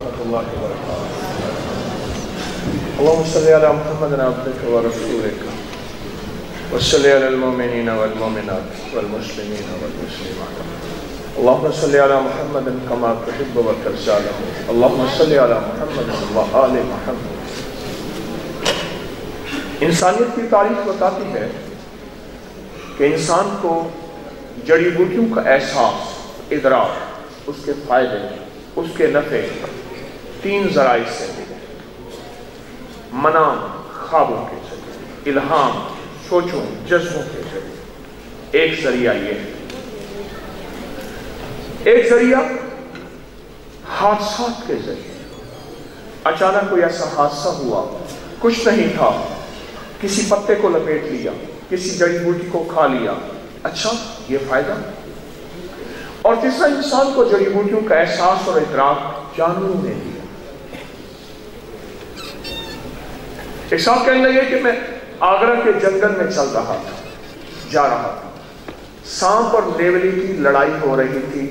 الله وبركاته. اللهم صل على محمد عبدك ورسولك وصل على المؤمنين والمؤمنات والمسلمين والمسلمات. اللهم صل على محمد كما تحب وترضى. اللهم صل على محمد وآل محمد. انسانیت کی تاریخ بتاتی ہے کہ انسان کو جڑی بوٹیوں کا احساس، ادراک، اس کے فائدے، اس کے نفع تین ذرائع سے ملے: منام، خوابوں کے ذریعے، الہام، سوچوں، جذبوں کے ذریعے. ایک ذریعہ یہ ہے. ایک ذریعہ حادثات کے ذریعے. اچانک کوئی ایسا حادثہ ہوا، کچھ نہیں تھا، کسی پتے کو لپیٹ لیا، کسی جڑی بوٹی کو کھا لیا، اچھا یہ فائدہ. اور تیسرا، انسان کو جڑی بوٹیوں کا احساس اور ادراک جانوروں نے دیا. ایک صاحب کہنے لگے کہ میں آگرہ کے جنگل میں چل رہا تھا، جا رہا تھا، سانپ اور نیولی کی لڑائی ہو رہی تھی.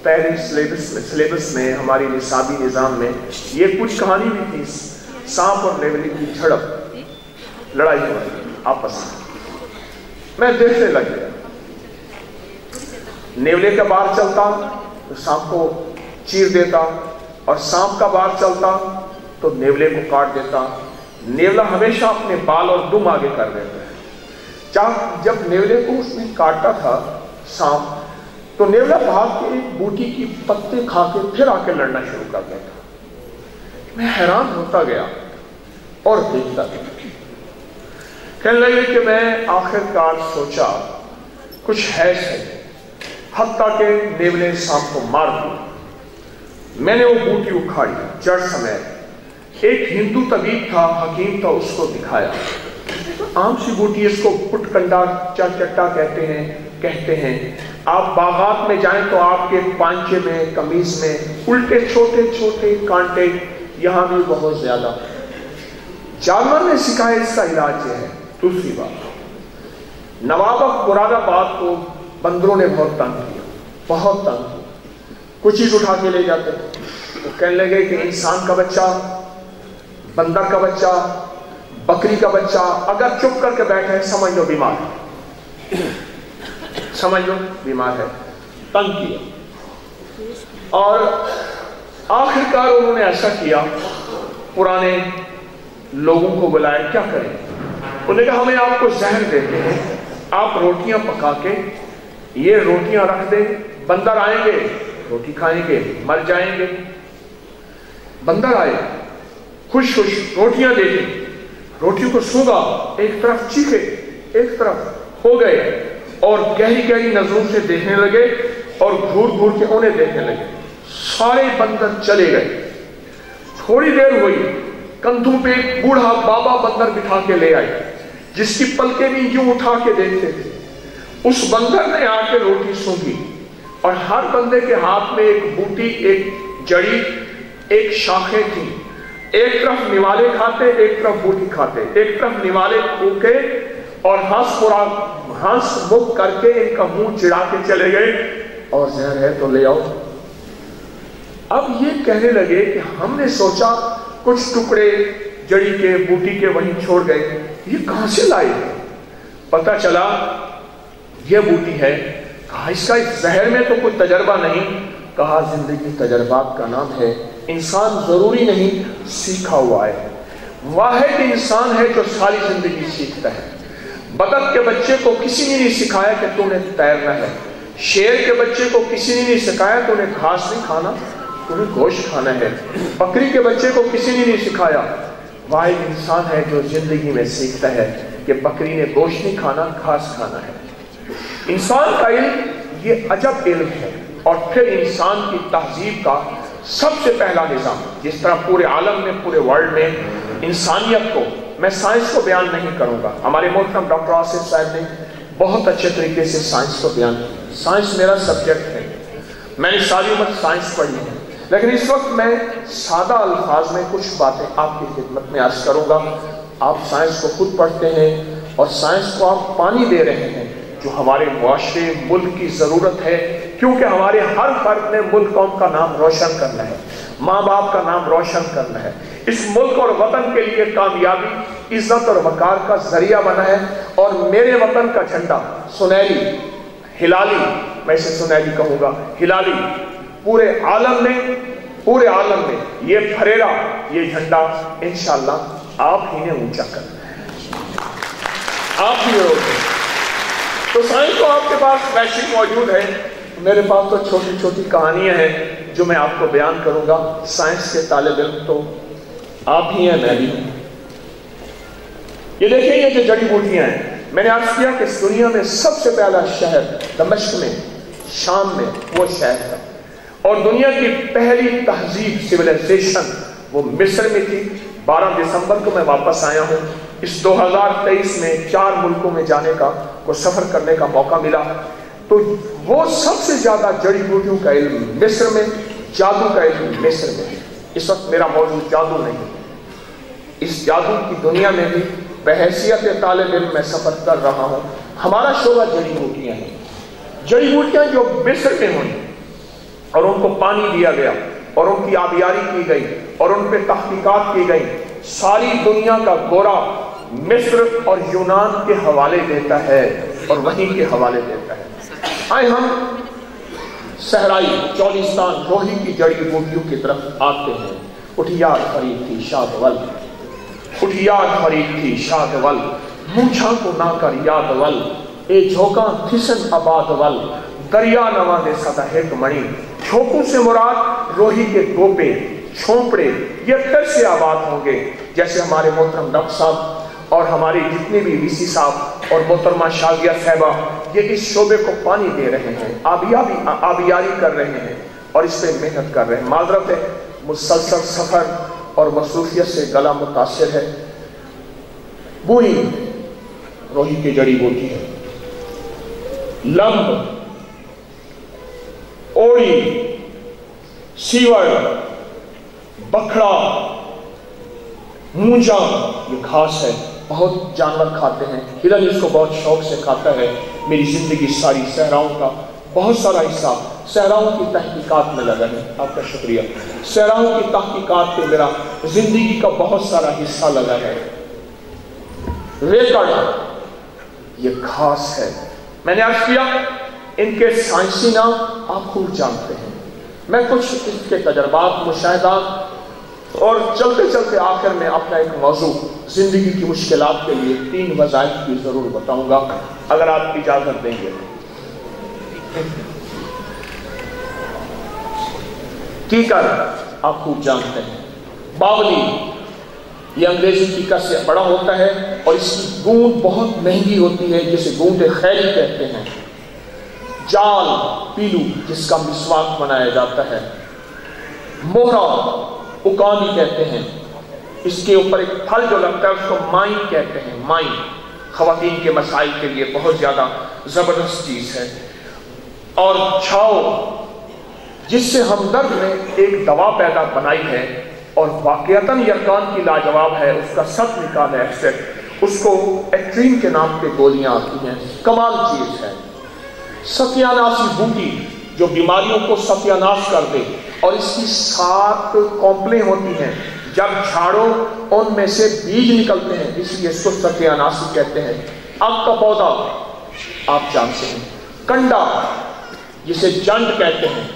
پہلے سلیبس میں ہماری نصابی نظام میں یہ کچھ کہانی بھی تھی. سانپ اور نیولی کی جھڑپ، لڑائی ہو رہی تھی آپس میں. میں دیکھنے لگ گیا. نیولے کا بار چلتا تو سانپ کو چیر دیتا، اور سانپ کا بار چلتا تو نیولے کو کاٹ دیتا. نیولا ہمیشہ اپنے بال اور دم آگے کر دیتا ہے. جب نیولے کو اس نے کاٹا تھا سانپ، تو نیولا بھاگ کے ایک بوٹی کی پتے کھا کے پھر آ کے لڑنا شروع کر دیتا. میں حیران ہوتا گیا اور دیکھتا گیا. کہنے لگے کہ میں آخر کار سوچا کچھ ہے صحیح، حتیٰ کہ نیولے سانپ کو مار دیا. میں نے وہ بوٹی اکھاڑی جڑ سمیت. ایک ہندو طبیب تھا، حکیم تھا، اس کو دکھایا. عام سی بوٹی، اس کو پٹکنڈا چٹا کہتے ہیں. آپ باغات میں جائیں تو آپ کے پانچے میں، قمیض میں الٹے چھوٹے چھوٹے کانٹے، یہاں بھی بہت زیادہ. جانور نے سکھایا اس کا علاج یہ ہے. دوسری بات، نواب مراد آباد کو بندروں نے بہت تنگ کیا، بہت تنگ کیا. کچھ چیز اٹھا کے لے جاتے. وہ کہنے لگے کہ انسان کا بچہ، بندر کا بچہ، بکری کا بچہ اگر چپ کر کے بیٹھے سمجھ لو بیمار ہے، سمجھ لو بیمار ہے. تنگ کیا. اور آخر کار انہوں نے ایسا کیا، پرانے لوگوں کو بلائے. کیا کریں؟ انہوں نے کہا ہمیں آپ کو زہر دیتے ہیں، آپ روٹیاں پکا کے یہ روٹیاں رکھ دیں، بندر آئیں گے، روٹی کھائیں گے، مر جائیں گے. بندر آئے، خوش روٹیاں دے دیں، روٹیوں کو سونگا، ایک طرف چیخے، ایک طرف ہو گئے، اور گہری گہری نظروں سے دیکھنے لگے اور گھور گھور کے انہیں دیکھنے لگے. سارے بندر چلے گئے. تھوڑی دیر ہوئی، کندھوں پہ ایک بوڑھا بابا بندر بٹھا کے لے آئے، جس کی پلکیں بھی یوں اٹھا کے دیکھتے تھے. اس بندر نے آ کے روٹی سونگی، اور ہر بندے کے ہاتھ میں ایک بوٹی، ایک جڑی، ایک شاخیں تھیں. ایک طرف نوالے کھاتے، ایک طرف بوٹی کھاتے. ایک طرف نوالے پھونکے اور ہنس مک کر کے ان کا منہ چڑھا کے چلے گئے، اور زہر ہے تو لے آؤ. اب یہ کہنے لگے کہ ہم نے سوچا کچھ ٹکڑے جڑی کے، بوٹی کے وہیں چھوڑ گئے، یہ کہاں سے لائے؟ پتہ چلا یہ بوٹی ہے. کہا اس کا زہر میں تو کوئی تجربہ نہیں. کہا زندگی تجربات کا نام ہے. انسان ضروری نہیں سیکھا ہوا ہے. واحد انسان ہے جو ساری زندگی سیکھتا ہے. بطخ کے بچے کو کسی نے نہیں سکھایا کہ تو نے تیرنا ہے. شیر کے بچے کو کسی نے نہیں سکھایا تو نے گھاس نہیں کھانا، تو نے گوشت کھانا ہے. بکری کے بچے کو کسی نے نہیں سکھایا. واحد انسان ہے جو زندگی میں سیکھتا ہے کہ بکری نے گوشت نہیں کھانا، گھاس کھانا ہے. انسان کا علم یہ عجب علم ہے. اور پھر انسان کی تہذیب کا سب سے پہلا نظام، جس طرح پورے عالم میں، پورے ورلڈ میں انسانیت کو، میں سائنس کو بیان نہیں کروں گا، ہمارے محترم ڈاکٹر آصف صاحب نے بہت اچھے طریقے سے سائنس کو بیان کیا. سائنس میرا سبجیکٹ ہے، میں نے ساری عمر سائنس پڑھی ہے. لیکن اس وقت میں سادہ الفاظ میں کچھ باتیں آپ کی خدمت میں عرض کروں گا. آپ سائنس کو خود پڑھتے ہیں اور سائنس کو آپ پانی دے رہے ہیں، جو ہمارے معاشرے، ملک کی ضرورت ہے، کیونکہ ہمارے ہر فرد نے ملک قوم کا نام روشن کرنا ہے. ماں باپ کا نام روشن کرنا ہے، اس ملک اور وطن کے لیے کامیابی، عزت اور وقار کا ذریعہ بنا ہے، اور میرے وطن کا جھنڈا سنہری، ہلالی، میں اسے سنہری کہوں گا، ہلالی، پورے عالم میں یہ پھریرا، یہ جھنڈا انشاءاللہ آپ ہی نے اونچا کرنا ہے، آپ ہی ہوگے۔ تو سائنس تو آپ کے پاس ویسے موجود ہے، میرے پاس تو چھوٹی چھوٹی کہانیاں ہیں جو میں آپ کو بیان کروں گا۔ سائنس کے طالب علم تو آپ ہی ہیں، میں بھی ہوں۔ یہ دیکھیں، یہ جو جڑی بوٹیاں ہیں، میں نے عرض کیا کہ اس دنیا میں سب سے پہلا شہر دمشق میں، شام میں، وہ شہر تھا، اور دنیا کی پہلی تہذیب، سیویلائزیشن، وہ مصر میں تھی۔ 12 دسمبر کو میں واپس آیا ہوں۔ اس 2023 میں 4 ملکوں میں جانے کا، کو سفر کرنے کا موقع ملا، تو وہ سب سے زیادہ جڑی بوٹیوں کا علم مصر میں، جادو کا علم مصر میں۔ اس وقت میرا موضوع جادو نہیں، اس جادو کی دنیا میں بھی بحیثیت طالب علم میں سفر کر رہا ہوں۔ ہمارا شعبہ جڑی بوٹیاں ہیں، جڑی بوٹیاں جو مصر میں ہوئی اور ان کو پانی دیا گیا اور ان کی آبیاری کی گئی اور ان پہ تحقیقات کی گئی، ساری دنیا کا گورا مصر اور یونان کے حوالے دیتا ہے اور وہیں کے حوالے دیتا ہے۔ آئے ہم صحرائی چولستان روہی کی جڑی بوٹیوں کی طرف آتے ہیں۔ اٹھیار فرید تھی شادول، اٹھیار فرید تھی شادول، مونچھاں کو نہ کر یاد ول، اے جھوکاں تھسن آباد ول، دریا نواں دے سدا ہک مڑی۔ جھوکوں سے مراد روہی کے گوپے، چھونپڑے، یہ پھر سے آباد ہوں گے، جیسے ہمارے محترم ڈاکٹر صاحب اور ہمارے جتنے بھی وی سی صاحب اور محترمہ شاگیہ صاحبہ یہ اس شعبے کو پانی دے رہے ہیں، آبیاری کر رہے ہیں اور اس پہ محنت کر رہے ہیں۔ معذرت ہے، مسلسل سفر اور مصروفیت سے گلا متاثر ہے۔ بوئی روہی کی جڑی بوٹی ہے، لمب، اوڑی، سیور، بکھڑا، مونجا، یہ گھاس ہے، بہت جانور کھاتے ہیں، ہرن اس کو بہت شوق سے کھاتا ہے۔ میری زندگی ساری صحراؤں کا بہت سارا حصہ صحراؤں کی تحقیقات میں لگا ہے۔ آپ کا شکریہ۔ صحراؤں کی تحقیقات پہ میرا زندگی کا بہت سارا حصہ لگا ہے۔ ریکڑ، یہ گھاس ہے۔ میں نے عرض کیا ان کے سائنسی نام آپ خوب جانتے ہیں، میں کچھ ان کے تجربات، مشاہدات اور چلتے چلتے آخر میں اپنا ایک موضوع زندگی کی مشکلات کے لیے 3 وظائف کی ضرور بتاؤں گا، اگر آپ اجازت دیں گے۔ کیکر آپ خوب جانتے ہیں، باولی، یہ انگریزی کیکر سے بڑا ہوتا ہے اور اس کی گوند بہت مہنگی ہوتی ہے، جسے گوند خیری کہتے ہیں۔ جال، پیلو، جس کا مسواک بنایا جاتا ہے۔ موہرا، اکانی کہتے ہیں، اس کے اوپر ایک پھل جو لگتا ہے اس کو مائن کہتے ہیں۔ مائن خواتین کے مسائل کے لیے بہت زیادہ زبردست چیز ہے۔ اور چھاؤ، جس سے ہمدرد نے ایک دوا پیدا بنائی ہے اور واقعتاً یرکان کی لاجواب ہے، اس کا ست نکال ہے ایکسٹ، اس کو ایکٹرین کے نام پہ گولیاں آتی ہیں، کمال چیز ہے۔ ستیاناسی بوٹی جو بیماریوں کو ستیاناش کر دے، اور اس کی 7 کونپلیں ہوتی ہیں، جب جھاڑو ان میں سے بیج نکلتے ہیں، اس لیے اس کو ستیاناسی کہتے ہیں۔ آگ کا پودا آپ جانتے ہیں۔ کنڈا، جسے جنڈ کہتے ہیں،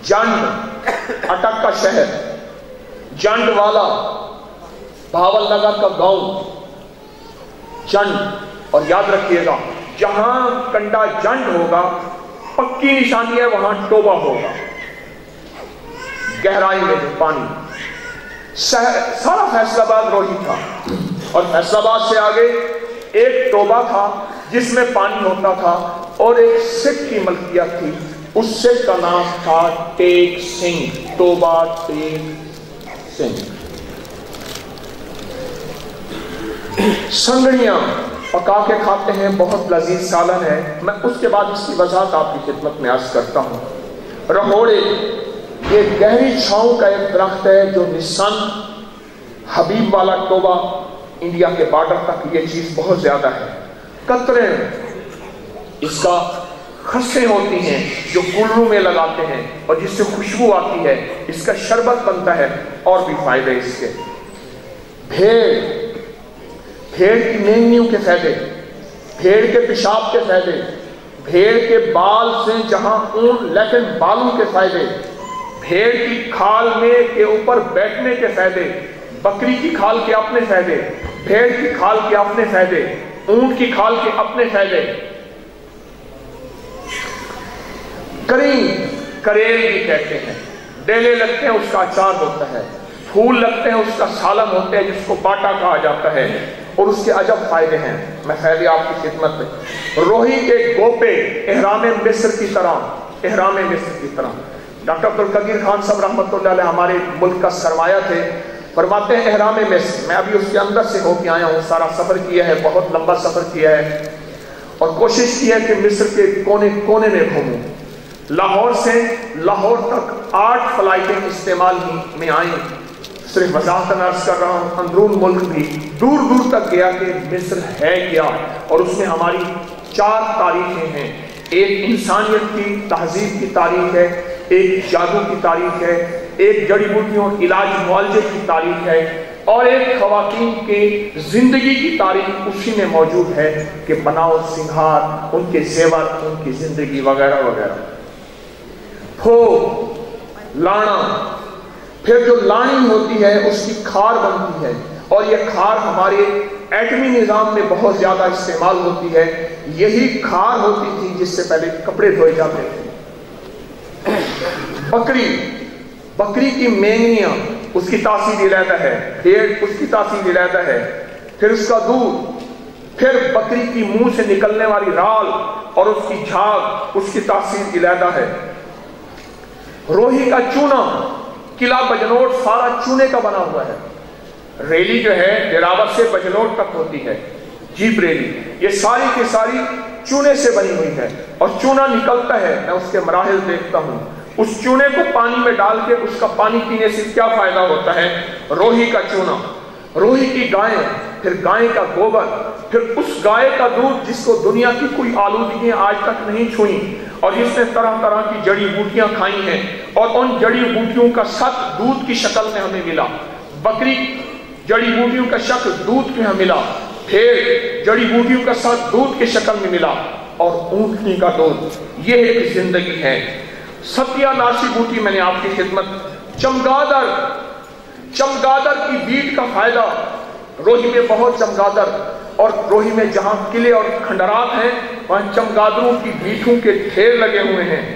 جنڈ اٹک کا شہر، جنڈ والا بھاول نگر کا گاؤں، جنڈ۔ اور یاد رکھیے گا جہاں کنڈا جنڈ ہوگا پکی نشانی ہے وہاں ٹوبہ ہوگا، گہرائی میں جو پانی۔ سارا فیصل آباد روہی تھا، اور فیصل آباد سے آگے ایک ٹوبہ تھا جس میں پانی ہوتا تھا، اور ایک سکھ کی ملکیت تھی، اس سکھ کا نام تھا ٹیک سنگھ، ٹوبہ ٹیک سنگھ۔ سنگڑیاں پکا کے کھاتے ہیں، بہت لذیذ سالن ہے، میں اس کے بعد اس کی وضاحت آپ کی خدمت میں عرض کرتا ہوں۔ رہوڑے، یہ گہری چھاؤں کا ایک درخت ہے جو نسان حبیب والا ٹوبہ انڈیا کے بارڈر تک یہ چیز بہت زیادہ ہے۔ کترین، اس کا خسیں ہوتی ہیں جو کلروں میں لگاتے ہیں اور جس سے خوشبو آتی ہے، اس کا شربت بنتا ہے، اور بھی فائدے اس کے۔ بھیڑ کی مینگنیوں کے فائدے، بھیڑ کے پیشاب کے فائدے، بھیڑ کے بال سے جہاں اون لیکن بالوں کے فائدے، بھیڑ کی کھال میں کے اوپر بیٹھنے کے فائدے، بکری کی کھال کے اپنے فائدے، بھیڑ کی کھال کے اپنے فائدے، اونٹ کی کھال کے اپنے فائدے۔ کریل بھی کہتے ہیں، ڈیلے لگتے ہیں اس کا اچار ہوتا ہے، پھول لگتے ہیں اس کا سالن ہوتا ہے جس کو باٹا کہا جاتا ہے، اور اس کے عجب فائدے ہیں۔ میں فائدے آپ کی خدمت میں، روہی کے گوپے احرام مصر کی طرح، ڈاکٹر عبدالقدیر خان صاحب رحمۃ اللہ علیہ ہمارے ملک کا سرمایہ تھے، فرماتے ہیں احرام مصر، میں ابھی اس کے اندر سے ہو کے آیا ہوں، سارا سفر کیا ہے، بہت لمبا سفر کیا ہے، اور کوشش کی ہے کہ مصر کے کونے کونے میں گھوموں۔ لاہور سے لاہور تک 8 فلائٹیں استعمال میں آئیں، صرف وضاحت عرض کر رہا ہوں، اندرون ملک بھی دور دور تک گیا کہ مصر ہے کیا، اور اس میں ہماری 4 تاریخیں ہیں، ایک انسانیت کی تہذیب کی تاریخ ہے، ایک جادو کی تاریخ ہے، ایک جڑی بوٹیوں علاج معالجے کی تاریخ ہے، اور ایک خواتین کی زندگی کی تاریخ اسی میں موجود ہے کہ بناؤ سنگھار، ان کے زیور، ان کی زندگی وغیرہ وغیرہ۔ لانا، پھر جو لانی ہوتی ہے اس کی کھار بنتی ہے، اور یہ کھار ہمارے ایٹمی نظام میں بہت زیادہ استعمال ہوتی ہے، یہی کھار ہوتی تھی جس سے پہلے کپڑے دھوئے جاتے تھے۔ بکری کی مینگنیاں، اس کی تاثیر علیحدہ ہے، بھیڑ اس کی تاثیر علیحدہ ہے، پھر اس کا دودھ، پھر بکری کی منہ سے نکلنے والی رال اور اس کی جھاگ، اس کی تاثیر علیحدہ ہے۔ روہی کا چونا، قلعہ بجنوٹ سارا چونے کا بنا ہوا ہے، ریلی جو ہے ڈیراور سے بجنوٹ تک ہوتی ہے، جیپ ریلی، یہ ساری کی ساری چونے سے بنی ہوئی ہے، اور چونا نکلتا ہے، میں اس کے مراحل دیکھتا ہوں، اس چونے کو پانی میں ڈال کے اس کا پانی پینے سے کیا فائدہ ہوتا ہے؟ روہی کا چونا، روہی کی گائیں، پھر گائے کا گوبر، پھر اس گائے کا دودھ جس کو دنیا کی کوئی آلودگیاں آج تک نہیں چھوئیں، اور جس نے طرح طرح کی جڑی بوٹیاں کھائی ہیں، اور ان جڑی بوٹیوں کا سط دودھ کی شکل میں ہمیں ملا، بکری جڑی بوٹیوں کا شکل دودھ میں ملا، پھر جڑی بوٹیوں کا ساتھ دودھ کی شکل میں ملا، اور اونٹنی کا دودھ، یہ ایک زندگی ہے۔ ستیہ ناسی بوٹی میں نے آپ کی خدمت، چمگادر کی بیٹ کا فائدہ، روہی میں بہت چمگادر، اور روہی میں جہاں قلعے اور کھنڈرات ہیں وہاں چمگادروں کی بیٹوں کے ڈھیر لگے ہوئے ہیں۔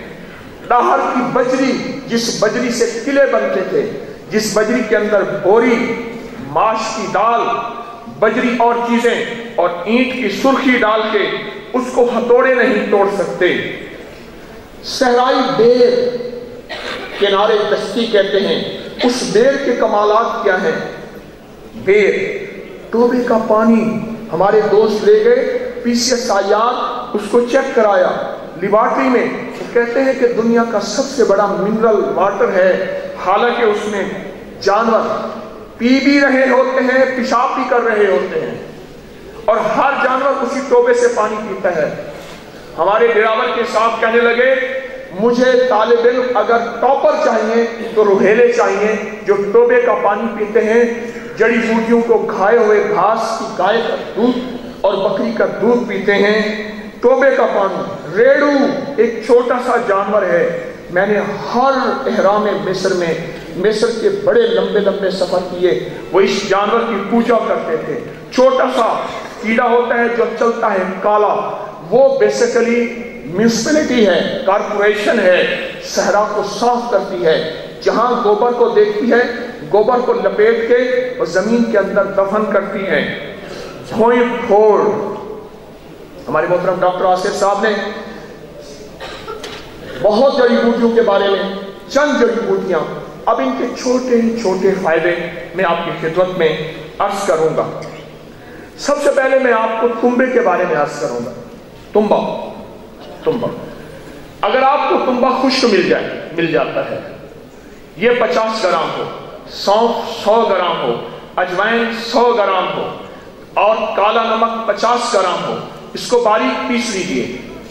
ڈاہر کی بجری، جس بجری سے قلعے بنتے تھے، جس بجری کے اندر بوری، ماش کی دال، بجری اور چیزیں، اور اینٹ کی سرخی ڈال کے اس کو ہتھوڑے نہیں توڑ سکتے۔ صحرائی بیر، کنارے دستی کہتے ہیں، اس بیر کے کمالات کیا ہیں؟ بیر، ٹوبے کا پانی، ہمارے دوست لے گئے PCS آیات، اس کو چیک کرایا لیبارٹری میں، وہ کہتے ہیں کہ دنیا کا سب سے بڑا منرل واٹر ہے، حالانکہ اس میں جانور پی بھی رہے ہوتے ہیں، پیشاب بھی کر رہے ہوتے ہیں، اور ہر جانور اسی ٹوبے سے پانی پیتا ہے۔ ہمارے ڈراور کے صاحب کہنے لگے، مجھے طالب علم اگر ٹاپر چاہیے تو روہیلے چاہیے جو ٹوبے کا پانی پیتے ہیں، جڑی بوٹیوں کو کھائے ہوئے گھاس کی گائے کا دودھ اور بکری کا دودھ پیتے ہیں، ٹوبے کا پانی۔ ریڑو ایک چھوٹا سا جانور ہے، میں نے ہر احرام مصر میں مصر کے بڑے لمبے لمبے سفر کیے، وہ اس جانور کی پوجا کرتے تھے۔ چھوٹا سا کیڑا ہوتا ہے جو چلتا ہے کالا، وہ بیسیکلی میونسپلٹی ہے، کارپوریشن ہے، صحرا کو صاف کرتی ہے، جہاں گوبر کو دیکھتی ہے گوبر کو لپیٹ کے وہ زمین کے اندر دفن کرتی ہے۔ بھوئیں پھوڑ، ہمارے محترم ڈاکٹر آصف صاحب نے بہت جڑی بوٹیوں کے بارے میں، چند جڑی بوٹیاں، اب ان کے چھوٹے چھوٹے فائدے میں آپ کی خدمت میں عرض کروں گا۔ سب سے پہلے میں آپ کو تنبے کے بارے میں عرض کروں گا۔ تنبا، اگر آپ کو تنبا خشک مل جاتا ہے، یہ 50 گرام ہو، سونف 100 گرام ہو، اجوائن 100 گرام ہو، اور کالا نمک 50 گرام ہو، اس کو باریک پیس لیجئے،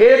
1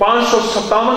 557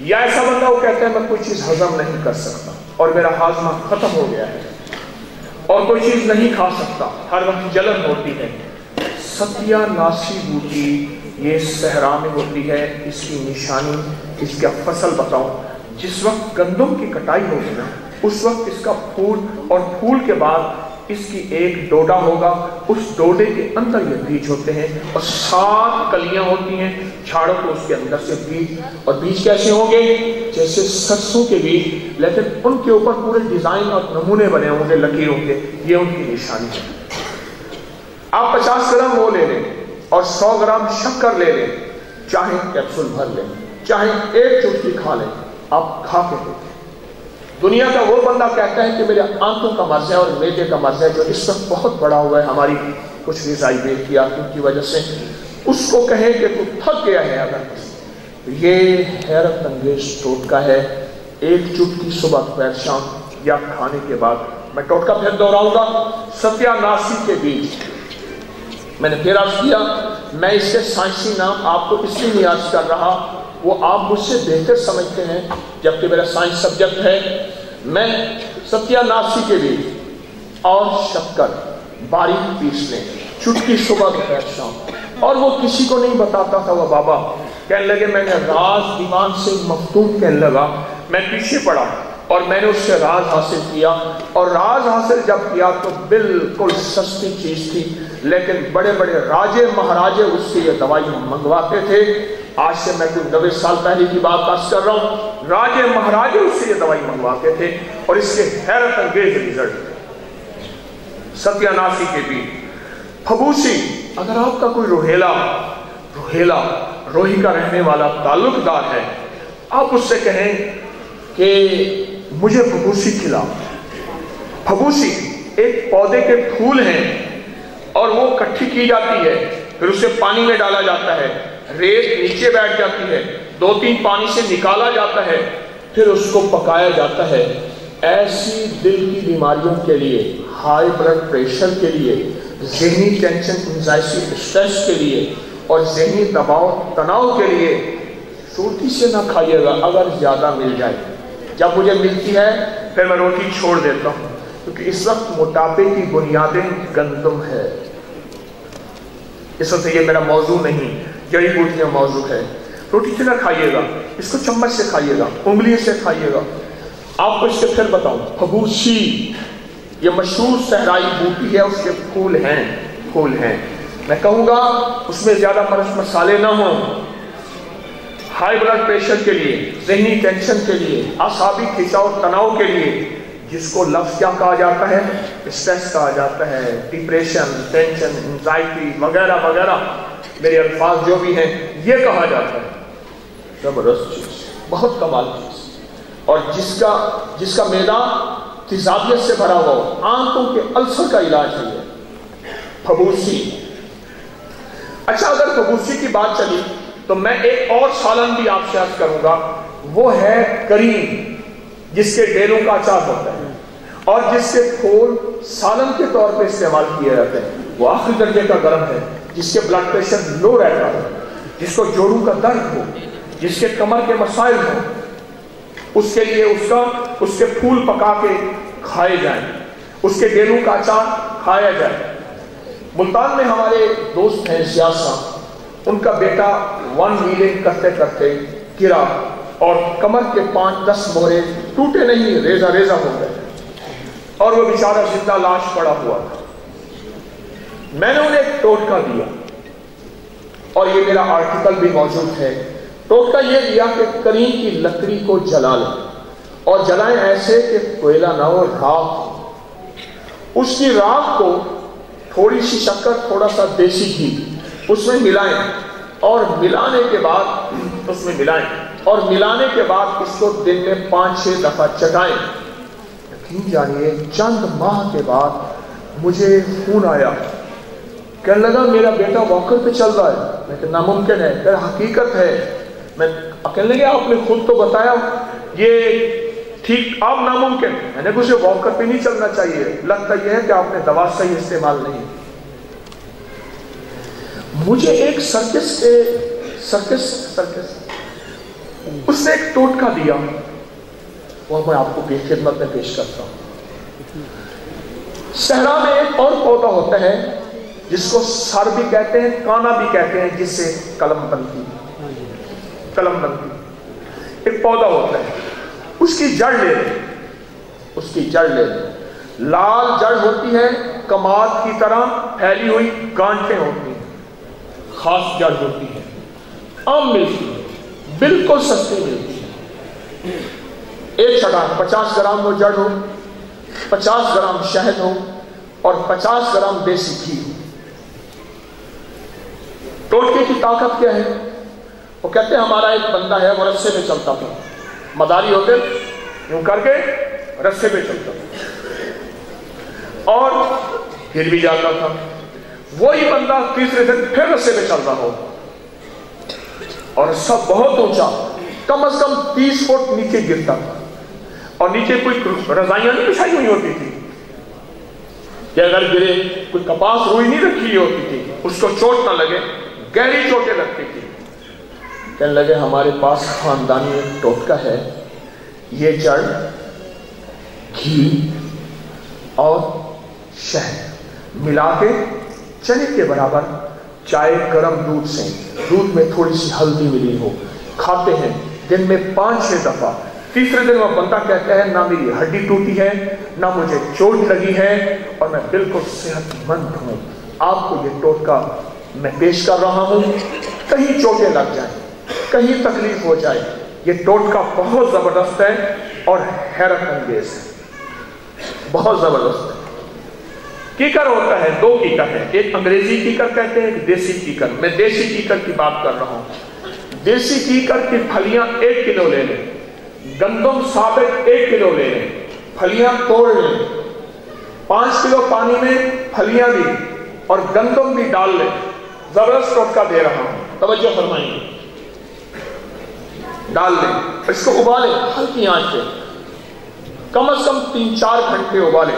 یا ایسا بندہ وہ کہتا ہے میں کوئی چیز ہضم نہیں کر سکتا اور میرا ہاضمہ ختم ہو گیا ہے اور کوئی چیز نہیں کھا سکتا، ہر وقت جلن ہوتی ہے۔ ستیا ناسی بوٹی یہ صحرا میں ہوتی ہے، اس کی نشانی، اس کا فصل بتاؤں، جس وقت گندم کی کٹائی ہوگی نا اس وقت اس کا پھول، اور پھول کے بعد اس کی ایک ڈوڈا ہوگا، اس ڈوڈے کے اندر یہ بیج ہوتے ہیں اور 7 کلیاں ہوتی ہیں، چھاڑو تو اس کے اندر سے بیج، اور بیج کیسے ہوں گے؟ جیسے سرسوں کے بیج، لیکن ان کے اوپر پورے ڈیزائن اور نمونے بنے ہوں گے، لکیر ہوں گے، یہ ان کی نشانی ہے۔ آپ 50 گرام وہ لے لیں اور 100 گرام شکر لے لیں، چاہے کیپسول بھر لیں، چاہے ایک چٹکی کھا لیں، آپ کھا کے دیکھیں۔ دنیا کا وہ بندہ کہتا ہے کہ میرے آنتوں کا مرض ہے اور میدے کا مرض ہے جو اس وقت بہت بڑا ہوا ہے ہماری کچھ غذائی بیکیاتوں کی وجہ سے، اس کو کہیں کہ تو تھک گیا ہے اگر، یہ حیرت انگیز ٹوٹکا ہے۔ ایک چٹکی صبح دوپہر شام یا کھانے کے بعد، میں ٹوٹکا پھر دوہراؤں گا، ستیا ناسی کے بیج۔ میں نے پھر عرض کیا، میں اس کے سائنسی نام آپ کو اس لیے نہیں عرض کر رہا، وہ آپ مجھ سے بہتر سمجھتے ہیں جبکہ میرا سائنس سبجیکٹ ہے۔ میں ستیا ناسی کے بیج اور شکر باریک پیس لیں، چٹکی صبح دوپہر شام، اور وہ کسی کو نہیں بتاتا تھا۔ وہ بابا کہنے لگے میں نے راز دیوان سے مفتون کہنے لگا، میں پیچھے پڑا اور میں نے اس سے راز حاصل کیا، اور راز حاصل جب کیا تو بالکل سستی چیز تھی، لیکن بڑے بڑے راجے مہاراجے اس سے یہ دوائی منگواتے تھے۔ آج سے میں کوئی 90 سال پہلے کی بات عرض کر رہا ہوں، راجے مہاراجے اس سے یہ دوائی منگواتے تھے اور اس کے حیرت انگیز رزلٹ۔ ستیا ناسی کے بھی پھبوسی، اگر آپ کا کوئی روہیلا روہی کا رہنے والا تعلق دار ہے، آپ اس سے کہیں کہ مجھے پھبوسی کھلا۔ پھبوسی ایک پودے کے پھول ہیں اور وہ کٹھی کی جاتی ہے، پھر اسے پانی میں ڈالا جاتا ہے، ریت نیچے بیٹھ جاتی ہے، 2-3 پانی سے نکالا جاتا ہے، پھر اس کو پکایا جاتا ہے۔ ایسی دل کی بیماریوں کے لیے، ہائی بلڈ پریشر کے لیے، ذہنی ٹینشن انزائٹی اسٹریس کے لیے اور ذہنی دباؤ تناؤ کے لیے روٹی سے نہ کھائیے گا اگر زیادہ مل جائے۔ جب مجھے ملتی ہے پھر میں روٹی چھوڑ دیتا ہوں، کیونکہ اس وقت موٹاپے کی بنیادیں گندم ہے۔ اس وقت یہ میرا موضوع نہیں، جڑی بوٹیاں موضوع ہے۔ روٹی سے نہ کھائیے گا، اس کو چمچ سے کھائیے گا، انگلی سے کھائیے گا۔ آپ کو اس سے پھر بتاؤں، پھبوسی یہ مشہور صحرائی بوٹی ہے، اس کے پھول ہیں۔ میں کہوں گا اس میں زیادہ مرچ مسالے نہ ہوں۔ ہائی بلڈ پریشر کے لیے، ذہنی ٹینشن کے لیے، اعصابی کھچاؤ تناؤ کے لیے، جس کو لفظ کیا کہا جاتا ہے؟ اسٹریس کہا جاتا ہے، ڈپریشن، ٹینشن، انزائٹی وغیرہ وغیرہ، میرے الفاظ جو بھی ہیں یہ کہا جاتا ہے۔ زبردست چیز، بہت کمال چیز، اور جس کا میدہ تیزابیت سے بھرا ہوا ہو، آنتوں کے السر کا علاج ہے یہ پھبوسی۔ اچھا، اگر پھبوسی کی بات چلی تو میں ایک اور سالن بھی آپ سے عرض کروں گا، وہ ہے کریم، جس کے ڈیروں کا اچار ہوتا ہے اور جس کے پھول سالن کے طور پہ استعمال کیے جاتے ہیں۔ وہ آخری درجے کا گرم ہے، جس کے بلڈ پریشر لو رہتا ہے، جس کو جوڑوں کا درد ہو، جس کے کمر کے مسائل ہوں، اس کے لیے اس کے پھول پکا کے کھائے جائیں، اس کے ڈیروں کا اچار کھایا جائے۔ ملتان میں ہمارے دوست ہیں سیاسہ، ان کا بیٹا 1 ویلنگ کرتے کرتے گرا اور کمر کے 5-10 مورے ٹوٹے نہیں، ریزہ ریزہ ہو گئے اور وہ بیچارہ زندہ لاش پڑا ہوا تھا۔ میں نے انہیں ایک ٹوٹکا دیا اور یہ میرا آرٹیکل بھی موجود ہے۔ ٹوٹکا یہ دیا کہ کریم کی لکڑی کو جلا لیں اور جلائیں ایسے کہ کوئلہ نہ ہو، راکھ ہو۔ اس کی راکھ کو تھوڑی سی شکر، تھوڑا سا دیسی گھی اس میں ملائیں اور ملانے کے بعد اس کو دن میں 5-6 دفعہ چٹائیں۔ یقین جانیے چند ماہ کے بعد مجھے فون آیا، کہنے لگا میرا بیٹا واکر پہ چل رہا ہے۔ میں کہا ناممکن ہے، کہ حقیقت ہے۔ میں کہنے لگے آپ نے خود تو بتایا یہ ٹھیک، آپ ناممکن۔ میں نے کہا اسے واکر پہ نہیں چلنا چاہیے، لگتا یہ ہے کہ آپ نے دوا صحیح استعمال نہیں۔ مجھے ایک اس نے ایک ٹوٹکا دیا، وہ میں آپ کو خدمت میں پیش کرتا ہوں۔ صحرا میں ایک اور پودا ہوتا ہے جس کو سر بھی کہتے ہیں، کانا بھی کہتے ہیں، جس سے قلم بنتی ایک پودا ہوتا ہے، اس کی جڑ لے لیں، لال جڑ ہوتی ہے، کماد کی طرح پھیلی ہوئی گانٹیں ہوتی ہیں، خاص جڑ ہوتی ہے، عام ملتی ہے، بالکل سستی ملتی ہے۔ ایک چھڑان 50 گرام وہ جڑ ہو، 50 گرام شہد ہو اور 50 گرام دیسی گھی ہو۔ ٹوٹکے کی طاقت کیا ہے؟ وہ کہتے ہیں ہمارا ایک بندہ ہے، وہ رسے پہ چلتا تھا، مداری ہوتے یوں کر کے رسے پہ چلتا تھا اور گر بھی جاتا تھا، وہی بندہ تیسرے دن پھر رسے پہ چل رہا ہو اور سب بہت اونچا، کم از کم 30 فٹ نیچے گرتا تھا، اور نیچے کوئی رضائیاں نہیں بچھائی ہوئی ہوتی تھی کہ اگر گرے، کوئی کپاس روئی نہیں رکھی ہوتی تھی اس کو چوٹ نہ لگے، گہری چوٹیں لگتی تھی۔ کہنے لگے ہمارے پاس خاندانی ایک ٹوٹکا ہے، یہ جڑ گھی اور شہد ملا کے چنے کے برابر چائے گرم دودھ میں تھوڑی سی ہلدی ملی ہو، کھاتے ہیں دن میں 5-6 دفعہ۔ تیسرے دن وہ بندہ کہتا ہے نہ میری ہڈی ٹوٹی ہے، نہ مجھے چوٹ لگی ہے، اور میں بالکل صحت مند ہوں۔ آپ کو یہ ٹوٹکا میں پیش کر رہا ہوں، کہیں چوٹیں لگ جائیں، کہیں تکلیف ہو جائے، یہ ٹوٹکا بہت زبردست ہے اور حیرت انگیز ہے، بہت زبردست ہے۔ کیکر ہوتا ہے، 2 کیکر ہے، ایک انگریزی کیکر کہتے ہیں، ایک دیسی کیکر۔ میں دیسی کیکر کی بات کر رہا ہوں۔ دیسی کیکر کی پھلیاں 1 کلو لے لیں، گندم ثابت 1 کلو لے لیں، پھلیاں توڑ لیں، 5 کلو پانی میں پھلیاں بھی اور گندم بھی ڈال لیں۔ زبردست ٹوٹکا دے رہا ہوں، توجہ فرمائیں گے۔ ڈال لیں، اس کو ابالیں ہلکی آنچ پہ، کم از کم 3-4 گھنٹے ابالیں۔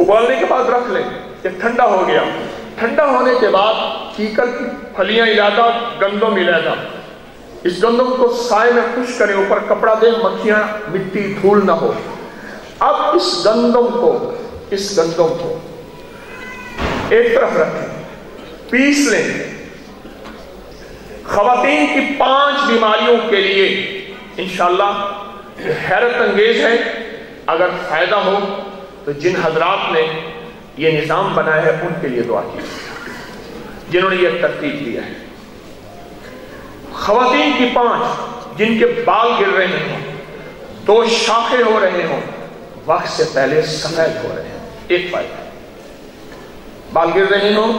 ابالنے کے بعد رکھ لیں، یہ ٹھنڈا ہو گیا۔ ٹھنڈا ہونے کے بعد کیکر کی پھلیاں علیحدہ، گندم علیحدہ، اس گندم کو سائے میں خشک کریں، اوپر کپڑا دیں، مکھیاں مٹی دھول نہ ہو۔ اب اس گندم کو ایک طرف رکھیں، پیس لیں۔ خواتین کی 5 بیماریوں کے لیے انشاءاللہ حیرت انگیز ہے، اگر فائدہ ہو تو جن حضرات نے یہ نظام بنایا ہے ان کے لیے دعا کیجیے، جنہوں نے یہ ترتیب دیا ہے۔ خواتین کی 5 جن کے بال گر رہے ہوں، 2 شاخیں ہو رہے ہوں، وقت سے پہلے سفید ہو رہے ہیں، ایک فائدہ۔ بال گر رہے ہوں،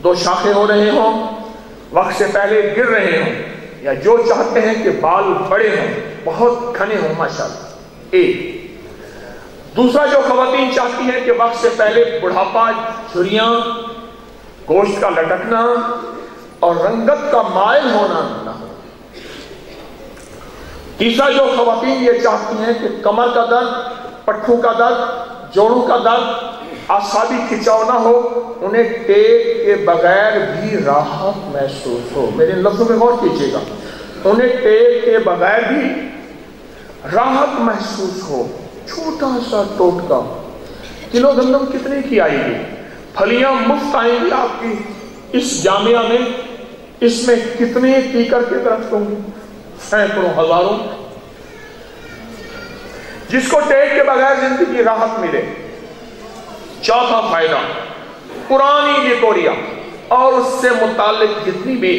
2 شاخیں ہو رہے ہوں، وقت سے پہلے گر رہے ہوں، یا جو چاہتے ہیں کہ بال بڑے ہوں، بہت گھنے ہوں ماشاءاللہ، ایک۔ دوسرا جو خواتین چاہتی ہیں کہ وقت سے پہلے بڑھاپا، جھریاں، گوشت کا لٹکنا اور رنگت کا مائل ہونا نہ ہو۔ تیسرا جو خواتین یہ چاہتی ہیں کہ کمر کا درد، پٹھوں کا درد، جوڑوں کا درد، اعصابی کھچاؤ نہ ہو، انہیں ٹیک کے بغیر بھی راحت محسوس ہو۔ میرے لفظوں میں غور کیجیے گا، انہیں ٹیک کے بغیر بھی راحت محسوس ہو۔ چھوٹا سا ٹوٹکا، کلو گندم کتنے کی آئے گی؟ پھلیاں مفت آئیں گی آپ کی اس جامعہ میں، اس میں کتنے کیکر کے درخت ہوں گے؟ سینکڑوں، ہزاروں۔ جس کو ٹیک کے بغیر زندگی راحت ملے۔ چوتھا فائدہ، پرانی لیکوریا اور اس سے متعلق جتنی بھی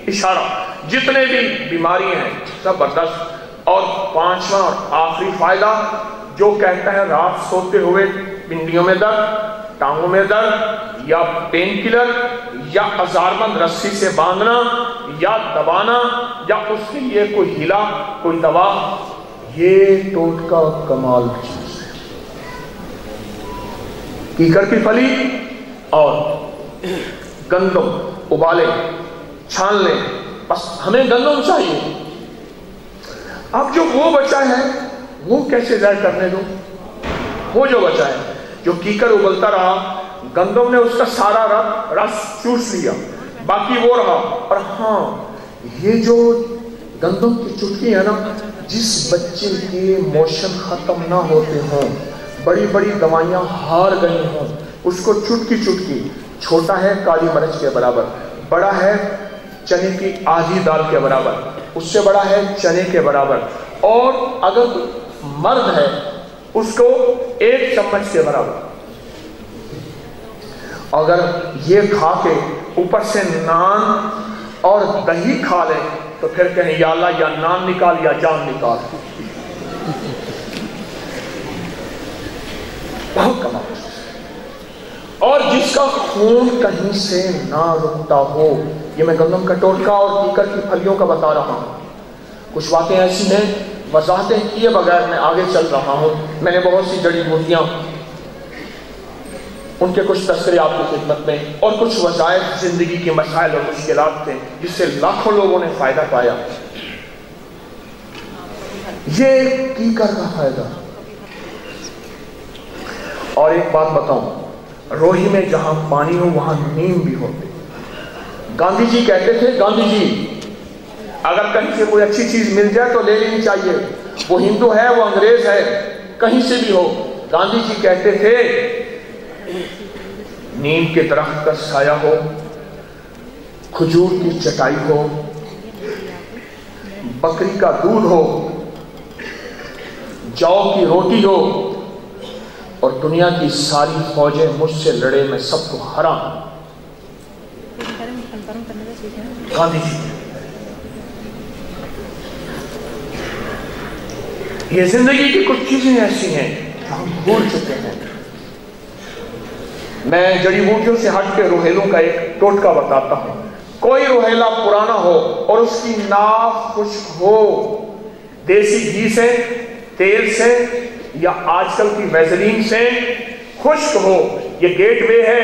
اشارہ، جتنے بھی بیماری ہیں، زبردست۔ اور 5واں اور آخری فائدہ جو کہتا ہے رات سوتے ہوئے پنڈلیوں میں درد، ٹانگوں میں درد، یا پین کلر، یا ہزارمند رسی سے باندھنا، یا دبانا، یا اس کے لیے کوئی ہیلا، کوئی دوا، یہ ٹوٹکا کمال چیز ہے۔ کیکر کی پھلی اور گندم ابالیں، چھان لیں، بس ہمیں گندم چاہیے۔ اب جو وہ بچا ہے وہ کیسے ضائع کرنے دو؟ وہ جو بچا ہے، جو کیکر ابلتا رہا، گندم نے اس کا سارا رس چوس لیا، باقی وہ رہا۔ اور ہاں، یہ جو گندم کی چٹکی ہے نا، جس بچے کے موشن ختم نہ ہوتے ہوں، بڑی بڑی دوائیاں ہار گئی ہوں، اس کو چٹکی چٹکی، چھوٹا ہے کالی مرچ کے برابر، بڑا ہے چنے کی آدھی دال کے برابر، اس سے بڑا ہے چنے کے برابر، اور اگر مرد ہے اس کو 1 چمچ کے برابر. اگر یہ کھا کے اوپر سے نان اور دہی کھا لے تو پھر کہیں یا اللہ یا نان نکال یا جان نکال. بہت کمال. اور جس کا خون کہیں سے نہ رکتا ہو، یہ میں گندم کا ٹوٹکا اور کیکر کی پھلیوں کا بتا رہا ہوں. کچھ باتیں ایسی ہیں وضاحتیں کیے بغیر میں آگے چل رہا ہوں. میں نے بہت سی جڑی بوٹیاں، ان کے کچھ تذکرے آپ کی خدمت میں، اور کچھ وظائف زندگی کے مسائل اور مشکلات تھے جس سے لاکھوں لوگوں نے فائدہ پایا. یہ کیکر کا فائدہ. اور ایک بات بتاؤں، روہی میں جہاں پانی ہو وہاں نیم بھی ہوتے. گاندھی جی کہتے تھے، گاندھی جی اگر کہیں سے کوئی اچھی چیز مل جائے تو لے لینی چاہیے، وہ ہندو ہے وہ انگریز ہے کہیں سے بھی ہو. گاندھی جی کہتے تھے نیم کے درخت کا سایہ ہو، کھجور کی چٹائی ہو، بکری کا دودھ ہو، جو کی روٹی ہو، اور دنیا کی ساری فوجیں مجھ سے لڑے میں سب کو ہرا. گاندھی جی یہ زندگی کی کچھ چیزیں ایسی ہیں جو ہم بھول چکے ہیں. میں جڑی بوٹیوں سے ہٹ کے روہیلوں کا ایک ٹوٹکا بتاتا ہوں. کوئی روہیلا پرانا ہو اور اس کی ناف خشک ہو، دیسی گھی سے، تیل سے، یا آج کل کی ویزلین سے خشک ہو، یہ گیٹ وے ہے.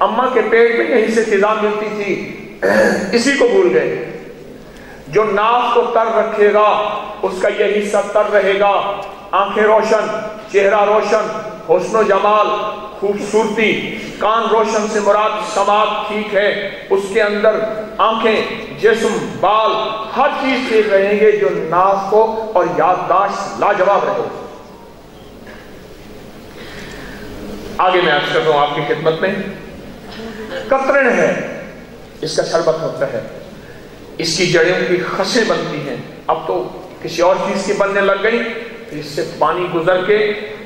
اماں کے پیٹ میں یہیں سے غذا ملتی تھی، اسی کو بھول گئے. جو ناف کو تر رکھے گا اس کا یہ حصہ تر رہے گا. آنکھیں روشن، چہرہ روشن، حسن و جمال، خوبصورتی. کان روشن سے مراد سماعت ٹھیک ہے، اس کے اندر آنکھیں، جسم، بال، ہر چیز ٹھیک رہیں گے جو ناف کو اور یادداشت لاجواب رہے. آگے میں عرض کر رہا ہوں آپ کی خدمت میں. کترن ہے، اس کا شربت ہوتا ہے، اس کی جڑیں کی خسیں بنتی ہیں. اب تو کسی اور چیز کی بننے لگ گئی، پھر اس سے پانی گزر کے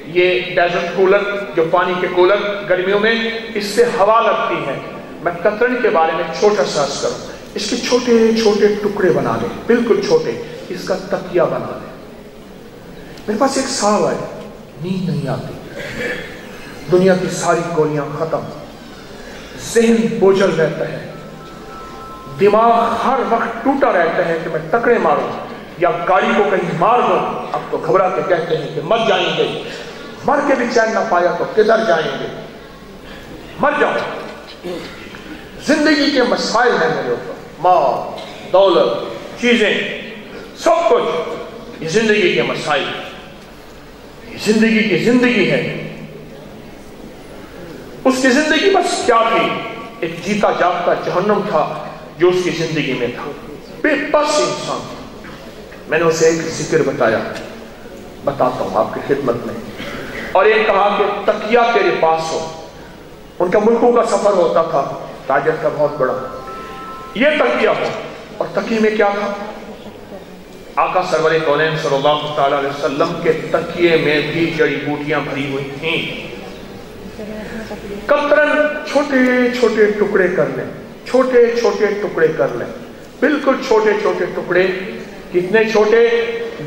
یہ ڈیزرٹ کولر، جو پانی کے کولر گرمیوں میں، اس سے ہوا لگتی ہے. میں کترن کے بارے میں چھوٹا سا عرض کروں. اس کے چھوٹے چھوٹے ٹکڑے بنا لیں، بالکل چھوٹے، اس کا تکیہ بنا لیں. میرے پاس ایک ساو ہے، نیند نہیں آتی، دنیا کی ساری گولیاں ختم، ذہن بوجھل رہتا ہے، دماغ ہر وقت ٹوٹا رہتا ہے کہ میں ٹکرے ماروں یا گاڑی کو کہیں مار دوں. اب تو گھبرا کے کہتے ہیں کہ مر جائیں گے، مر کے بھی چین نہ پایا تو کدھر جائیں گے، مر جاؤ. زندگی کے مسائل ہیں میرے اوپر، مال، دولت، چیزیں، سب کچھ. یہ زندگی کے مسائل، یہ زندگی کی زندگی ہے. اس کی زندگی بس کیا تھی؟ ایک جیتا جاگتا جہنم تھا جو اس کی زندگی میں تھا. بے بس انسان. میں نے اسے ایک ذکر بتاتا ہوں آپ کی خدمت میں. اور ایک کہا کہ تکیہ تیرے پاس ہو. ان کا ملکوں کا سفر ہوتا تھا، تاجر کا بہت بڑا. یہ تکیہ ہو، اور تکیے میں کیا تھا؟ آقا سرور کونین صلی اللہ تعالیٰ علیہ وسلم کے تکیے میں بھی جڑی بوٹیاں بھری ہوئی تھیں. کترن چھوٹے چھوٹے ٹکڑے کر لیں، چھوٹے چھوٹے ٹکڑے کر لیں، بالکل چھوٹے چھوٹے ٹکڑے. کتنے چھوٹے؟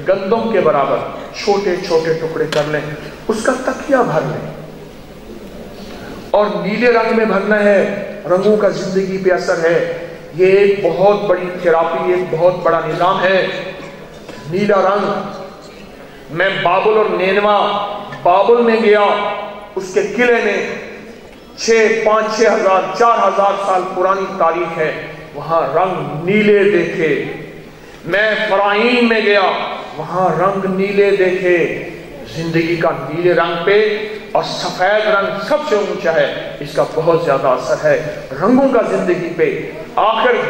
گندم کے برابر چھوٹے چھوٹے ٹکڑے کر لیں. اس کا تکیہ بھر لیں، اور نیلے رنگ میں بھرنا ہے. رنگوں کا زندگی پہ اثر ہے. یہ ایک بہت بڑی تھراپی، ایک بہت بڑا نظام ہے. نیلا رنگ. میں بابل اور نینوا، بابل میں گیا، اس کے قلعے میں 5,000 4,000 سال پرانی تاریخ ہے، وہاں رنگ نیلے دیکھے. میں فرائین میں گیا، وہاں رنگ نیلے دیکھے. زندگی کا نیلے رنگ پہ اور سفید رنگ سب سے اونچا ہے، اس کا بہت زیادہ اثر ہے رنگوں کا زندگی پہ. آخر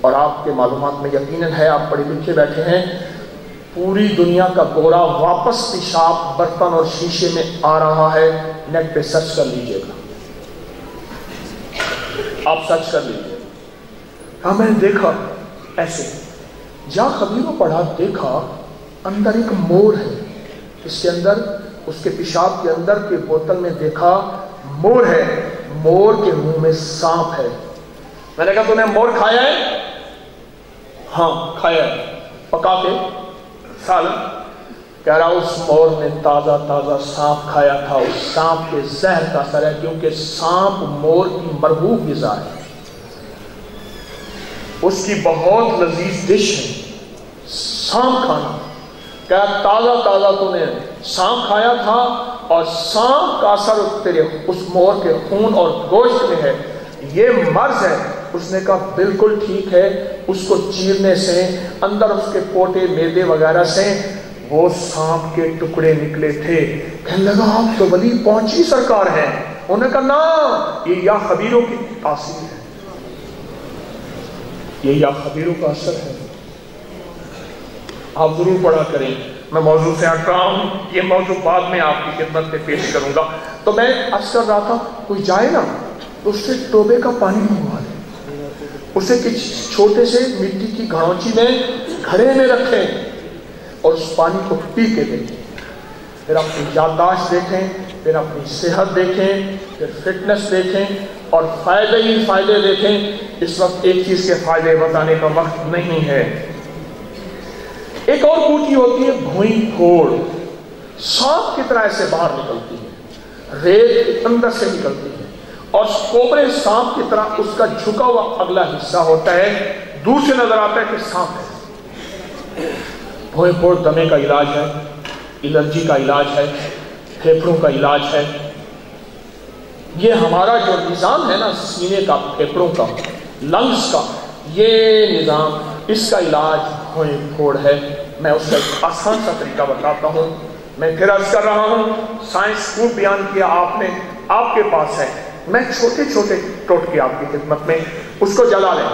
اور آپ کے معلومات میں یقیناً ہے، آپ پڑھے لکھے بیٹھے ہیں، پوری دنیا کا گورا واپس پیشاب برتن اور شیشے میں آ رہا ہے۔ نیٹ پہ سرچ کر لیجئے گا، آپ سرچ کر لیجئے۔ ہاں میں نے دیکھا ایسے جا خبیروں پڑھا، دیکھا اندر ایک مور ہے، اس کے اندر، اس کے پیشاب کے اندر کے بوتل میں دیکھا مور ہے، مور کے منہ میں سانپ ہے۔ میں نے کہا تو نے مور کھایا ہے؟ ہاں کھایا ہے، پکا کے سالن۔ کہہ رہا اس مور نے تازہ تازہ سانپ کھایا تھا، اس سانپ کے زہر کا اثر ہے، کیونکہ سانپ مور کی مرغوب غذا ہے، اس کی بہت لذیذ ڈش ہے سانپ کھانا۔ کیا تازہ تازہ تو نے سانپ کھایا تھا، اور سانپ کا اثر تیرے اس مور کے خون اور گوشت میں ہے، یہ مرض ہے۔ اس نے کہا بالکل ٹھیک ہے۔ اس کو چیرنے سے اندر اس کے پوٹے معدے وغیرہ سے وہ سانپ کے ٹکڑے نکلے تھے۔ کہنے لگا آپ تو ولی پہنچی سرکار ہیں۔ انہوں نے کہا نا، یہ یا خبیروں کی تاثیر ہے، یہ یا خبیروں کا اثر ہے، آپ ضرور پڑھا کریں۔ میں موضوع سے ہٹ رہا ہوں، یہ موضوع بعد میں آپ کی خدمت میں پیش کروں گا۔ تو میں عرض کر رہا تھا، کوئی جائے نا تو اس سے توبے کا پانی منگوا لے، اسے کسی چھوٹے سے مٹی کی گھڑونچی میں گھڑے میں رکھیں اور اس پانی کو پی کے دیکھیں، پھر اپنی یادداشت دیکھیں، پھر اپنی صحت دیکھیں، پھر فٹنس دیکھیں، اور فائدے ہی فائدے دیکھیں۔ اس وقت ایک چیز کے فائدے بتانے کا وقت نہیں ہے۔ ایک اور بوٹی ہوتی ہے بھوئی پھوڑ، سانپ کی طرح ایسے باہر نکلتی ہے، ریت اندر سے نکلتی ہے، اور کوبرے سانپ کی طرح اس کا جھکا ہوا اگلا حصہ ہوتا ہے، دور سے نظر آتا ہے کہ سانپ ہے۔ بھوئی پھوڑ دمے کا علاج ہے، الرجی کا علاج ہے، پھیپھڑوں کا علاج ہے۔ یہ ہمارا جو نظام ہے نا سینے کا، پھیپھڑوں کا، لنگز کا، یہ نظام، اس کا علاج بھوئی پھوڑ ہے۔ میں اس کا ایک آسان سا طریقہ بتاتا ہوں۔ میں پھر عرض کر رہا ہوں، سائنس کو بیان کیا آپ نے، آپ کے پاس ہے، میں چھوٹے چھوٹے ٹوٹکے آپ کی خدمت میں۔ اس کو جلا لیں،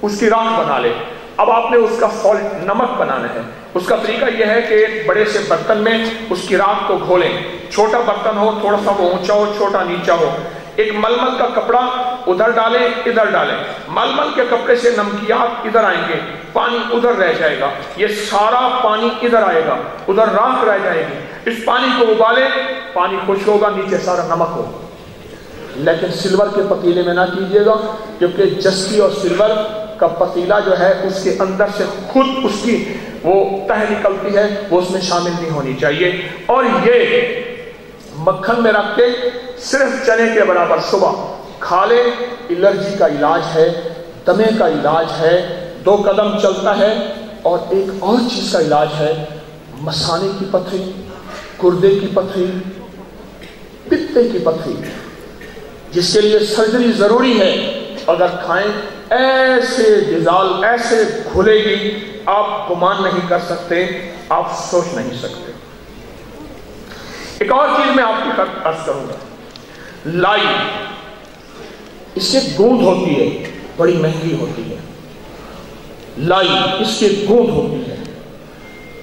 اس کی راکھ بنا لیں۔ اب آپ نے اس کا سالٹ، نمک بنانا ہے۔ اس کا طریقہ یہ ہے کہ ایک بڑے سے برتن میں اس کی راکھ کو گھولیں، چھوٹا برتن ہو، تھوڑا سا وہ اونچا ہو، چھوٹا نیچا ہو، ایک ململ کا کپڑا ادھر ڈالیں، ادھر ڈالیں، ململ کے کپڑے سے نمکیات ادھر آئیں گے، پانی ادھر رہ جائے گا، یہ سارا پانی ادھر آئے گا، ادھر راکھ رہ جائے گی۔ اس پانی کو ابالیں، پانی خشک ہوگا، نیچے سارا نمک ہوگا۔ لیکن سلور کے پتیلے میں نہ کیجیے گا، کیونکہ جستی اور سلور کا پتیلا جو ہے اس کے اندر سے خود اس کی وہ تہ نکلتی ہے، وہ اس میں شامل نہیں ہونی چاہیے۔ اور یہ مکھن میں رکھ کے صرف چنے کے برابر صبح کھا لے، الرجی کا علاج ہے، دمے کا علاج ہے، 2 قدم چلتا ہے۔ اور ایک اور چیز کا علاج ہے، مثانے کی پتھری، گردے کی پتھری، پتے کی پتھری، جس کے لیے سرجری ضروری ہے۔ اگر کھائیں ایسے ڈیزال ایسے کھلے گی، آپ گمان نہیں کر سکتے، آپ سوچ نہیں سکتے۔ ایک اور چیز میں آپ کی عرض کروں گا، لائی، اس سے گوند ہوتی ہے، بڑی مہنگی ہوتی ہے لائی، اس کی گوند ہوتی ہے،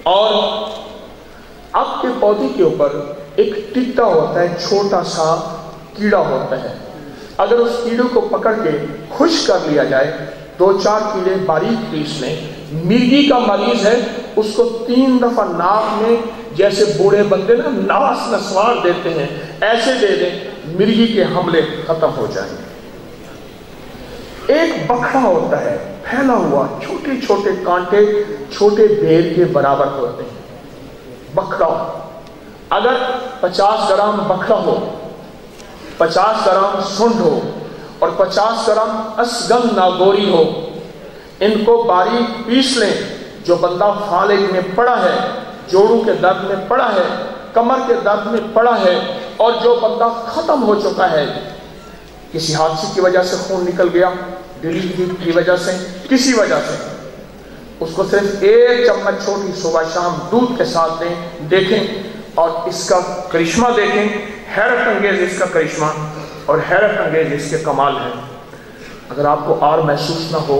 اور آپ کے پودے کے اوپر ایک ٹکٹا ہوتا ہے، چھوٹا سا کیڑا ہوتا ہے۔ اگر اس کیڑے کو پکڑ کے خشک کر لیا جائے، 2-4 کیڑے باریک پیس لیں، مرگی کا مریض ہے، اس کو 3 دفعہ ناک میں، جیسے بوڑھے بندے نا ناس نسوار دیتے ہیں، ایسے دے دیں، مرگی کے حملے ختم ہو جائیں گے۔ ایک بکھڑا ہوتا ہے پھیلا ہوا، چھوٹے چھوٹے کانٹے چھوٹے بیر کے برابر ہوتے ہیں، بکھڑا۔ اگر 50 گرام بکھڑا ہو، 50 گرام سنڈ ہو، اور 50 گرام اسگن ناگوری ہو، ان کو باریک پیس لیں۔ جو بندہ فالج میں پڑا ہے، جوڑوں کے درد میں پڑا ہے، کمر کے درد میں پڑا ہے، اور جو بندہ ختم ہو چکا ہے، کسی حادثے کی وجہ سے خون نکل گیا، ڈیلیوری کی وجہ سے، کسی وجہ سے، اس کو صرف 1 چمچ چھوٹی صبح شام دودھ کے ساتھ دیں، دیکھیں، اور اس کا کرشمہ دیکھیں۔ حیرت انگیز اس کا کرشمہ اور حیرت انگیز اس کے کمال ہیں۔ اگر آپ کو آر محسوس نہ ہو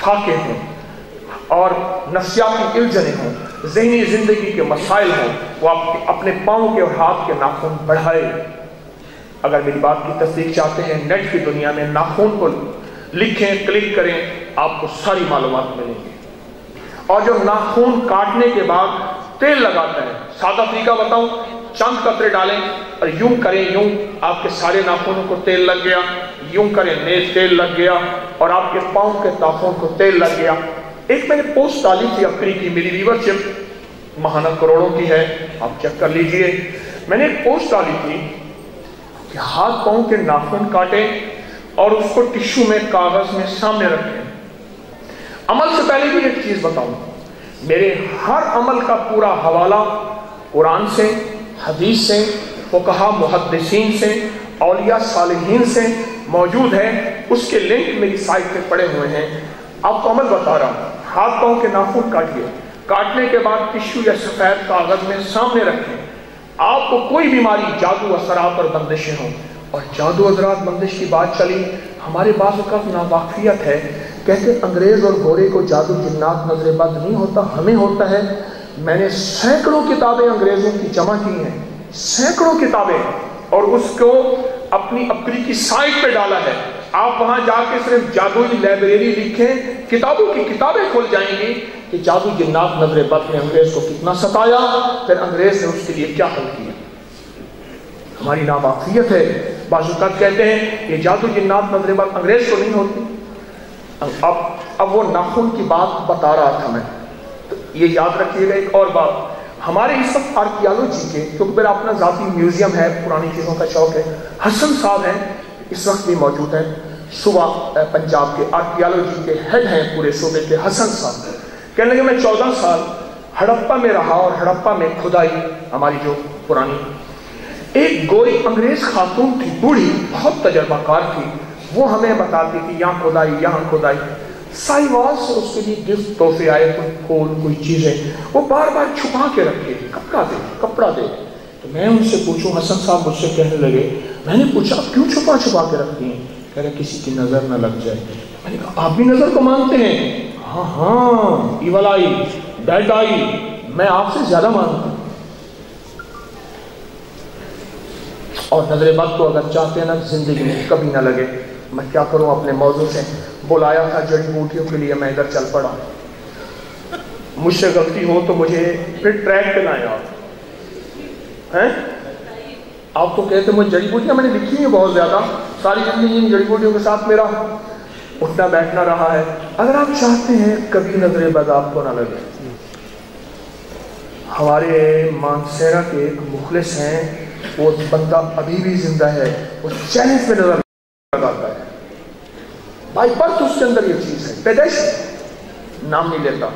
فاقے ہوں اور نفسیاتی الجھنیں ہوں، ذہنی زندگی کے مسائل ہوں، وہ اپنے پاؤں کے اور ہاتھ کے ناخن بڑھائے۔ اگر میری بات کی تصدیق چاہتے ہیں، نیٹ کی دنیا میں ناخن کو لکھیں، کلک کریں، آپ کو ساری معلومات ملیں گی۔ اور جو ناخن کاٹنے کے بعد تیل لگاتا ہے، سادہ طریقہ بتاؤں، چند قطرے ڈالیں اور یوں کریں، یوں آپ کے سارے ناخنوں کو تیل لگ گیا، یوں کریں تیل لگ گیا، اور آپ کے پاؤں کے ناخن کو تیل لگ گیا۔ ایک میں نے پوسٹ ڈالی تھی اپنی کی، میری ویورشپ ماہانہ کروڑوں کی ہے، آپ چیک کر لیجئے۔ میں نے ایک پوسٹ ڈالی تھی کہ ہاتھ پاؤں کے ناخن کاٹیں اور اس کو ٹشو میں، کاغذ میں سامنے رکھیں۔ عمل سے پہلے بھی ایک چیز بتاؤں، میرے ہر عمل کا پورا حوالہ قرآن سے، حدیث سے، فقہا محدثین سے، اولیاء صالحین سے موجود ہے، اس کے لنک میری سائٹ پہ پڑے ہوئے ہیں۔ آپ کو عمل بتا رہا ہوں، ہاتھ پاؤں کے ناخن کاٹیے، کاٹنے کے بعد ٹشو یا سفید کاغذ میں سامنے رکھیں۔ آپ کو کوئی بیماری، جادو اثرات اور بندشیں ہوں، اور جادو اثرات بندش کی بات چلی، ہمارے بعض اوقات ناواقفیت ہے، کہتے انگریز اور گورے کو جادو جنات نظر بد نہیں ہوتا، ہمیں ہوتا ہے۔ میں نے سینکڑوں کتابیں انگریزوں کی جمع کی ہیں، سینکڑوں کتابیں، اور اس کو اپنی کی سائٹ پہ ڈالا ہے۔ آپ وہاں جا کے صرف جادوئی لائبریری لکھیں، کتابوں کی کتابیں کھل جائیں گی کہ جادو جنات نظر بد نے انگریز کو کتنا ستایا، پھر انگریز نے اس کے لیے کیا حل کیا۔ ہماری ناواقفیت ہے، بعض اوقات کہتے ہیں یہ جادو جنات نظر بد انگریز کو نہیں ہوتی۔ اب وہ ناخن کی بات بتا رہا تھا میں، تو یہ یاد رکھیے گا۔ ایک اور بات، ہمارے اس وقت آرکیالوجی کے، کیونکہ میرا اپنا ذاتی میوزیم ہے، پرانی چیزوں کا شوق ہے، حسن صاحب ہیں اس وقت بھی موجود ہیں، صوبہ پنجاب کے آرکیالوجی کے ہیڈ ہیں پورے صوبے کے، حسن صاحب کہنے لگے میں 14 سال ہڑپا میں رہا، اور ہڑپا میں کھدائی ہماری جو پرانی، ایک گوری انگریز خاتون تھی، بوڑھی، بہت تجربہ کار تھی، وہ ہمیں بتاتی تھی یہاں کھدائی، یہاں کھدائی۔ سائیوال سے اس کے لیے گفٹ تحفے آئے، کوئی پھول، کوئی چیزیں، وہ بار بار چھپا کے رکھے تھی، کپڑا دے۔ تو میں ان سے پوچھوں، حسن صاحب مجھ سے کہنے لگے، میں نے پوچھا آپ کیوں چھپا کے رکھتی ہیں؟ کہہ رہے کسی کی نظر نہ لگ جائے۔ میں نے کہا آپ بھی نظر کو مانتے ہیں؟ ہاں، ایول آئی، بیڈ آئی، میں آپ سے زیادہ مانتا ہوں۔ اور نظر بد کو اگر چاہتے ہیں نا زندگی میں کبھی نہ لگے، میں کیا کروں، اپنے موضوع سے بلایا تھا جڑی بوٹیوں کے لیے، میں ادھر چل پڑا۔ مجھ سے غلطی ہو تو مجھے پھر ٹریک پہ لائیں آپ تو کہتے ہیں مجھے جڑی بوٹیاں میں نے لکھی ہیں بہت زیادہ، ساری زندگی ان جڑی بوٹیوں کے ساتھ میرا اٹھنا بیٹھنا رہا ہے۔ اگر آپ چاہتے ہیں کبھی نظر بد آپ کو نہ لگے، ہمارے مانسیرا کے ایک مخلص ہیں، وہ بندہ ابھی بھی زندہ ہے، وہ چیلنج پہ نظر لگاتا ہے، بائی برتھ اس کے اندر یہ چیز ہے، پیدائش، نام نہیں لیتا۔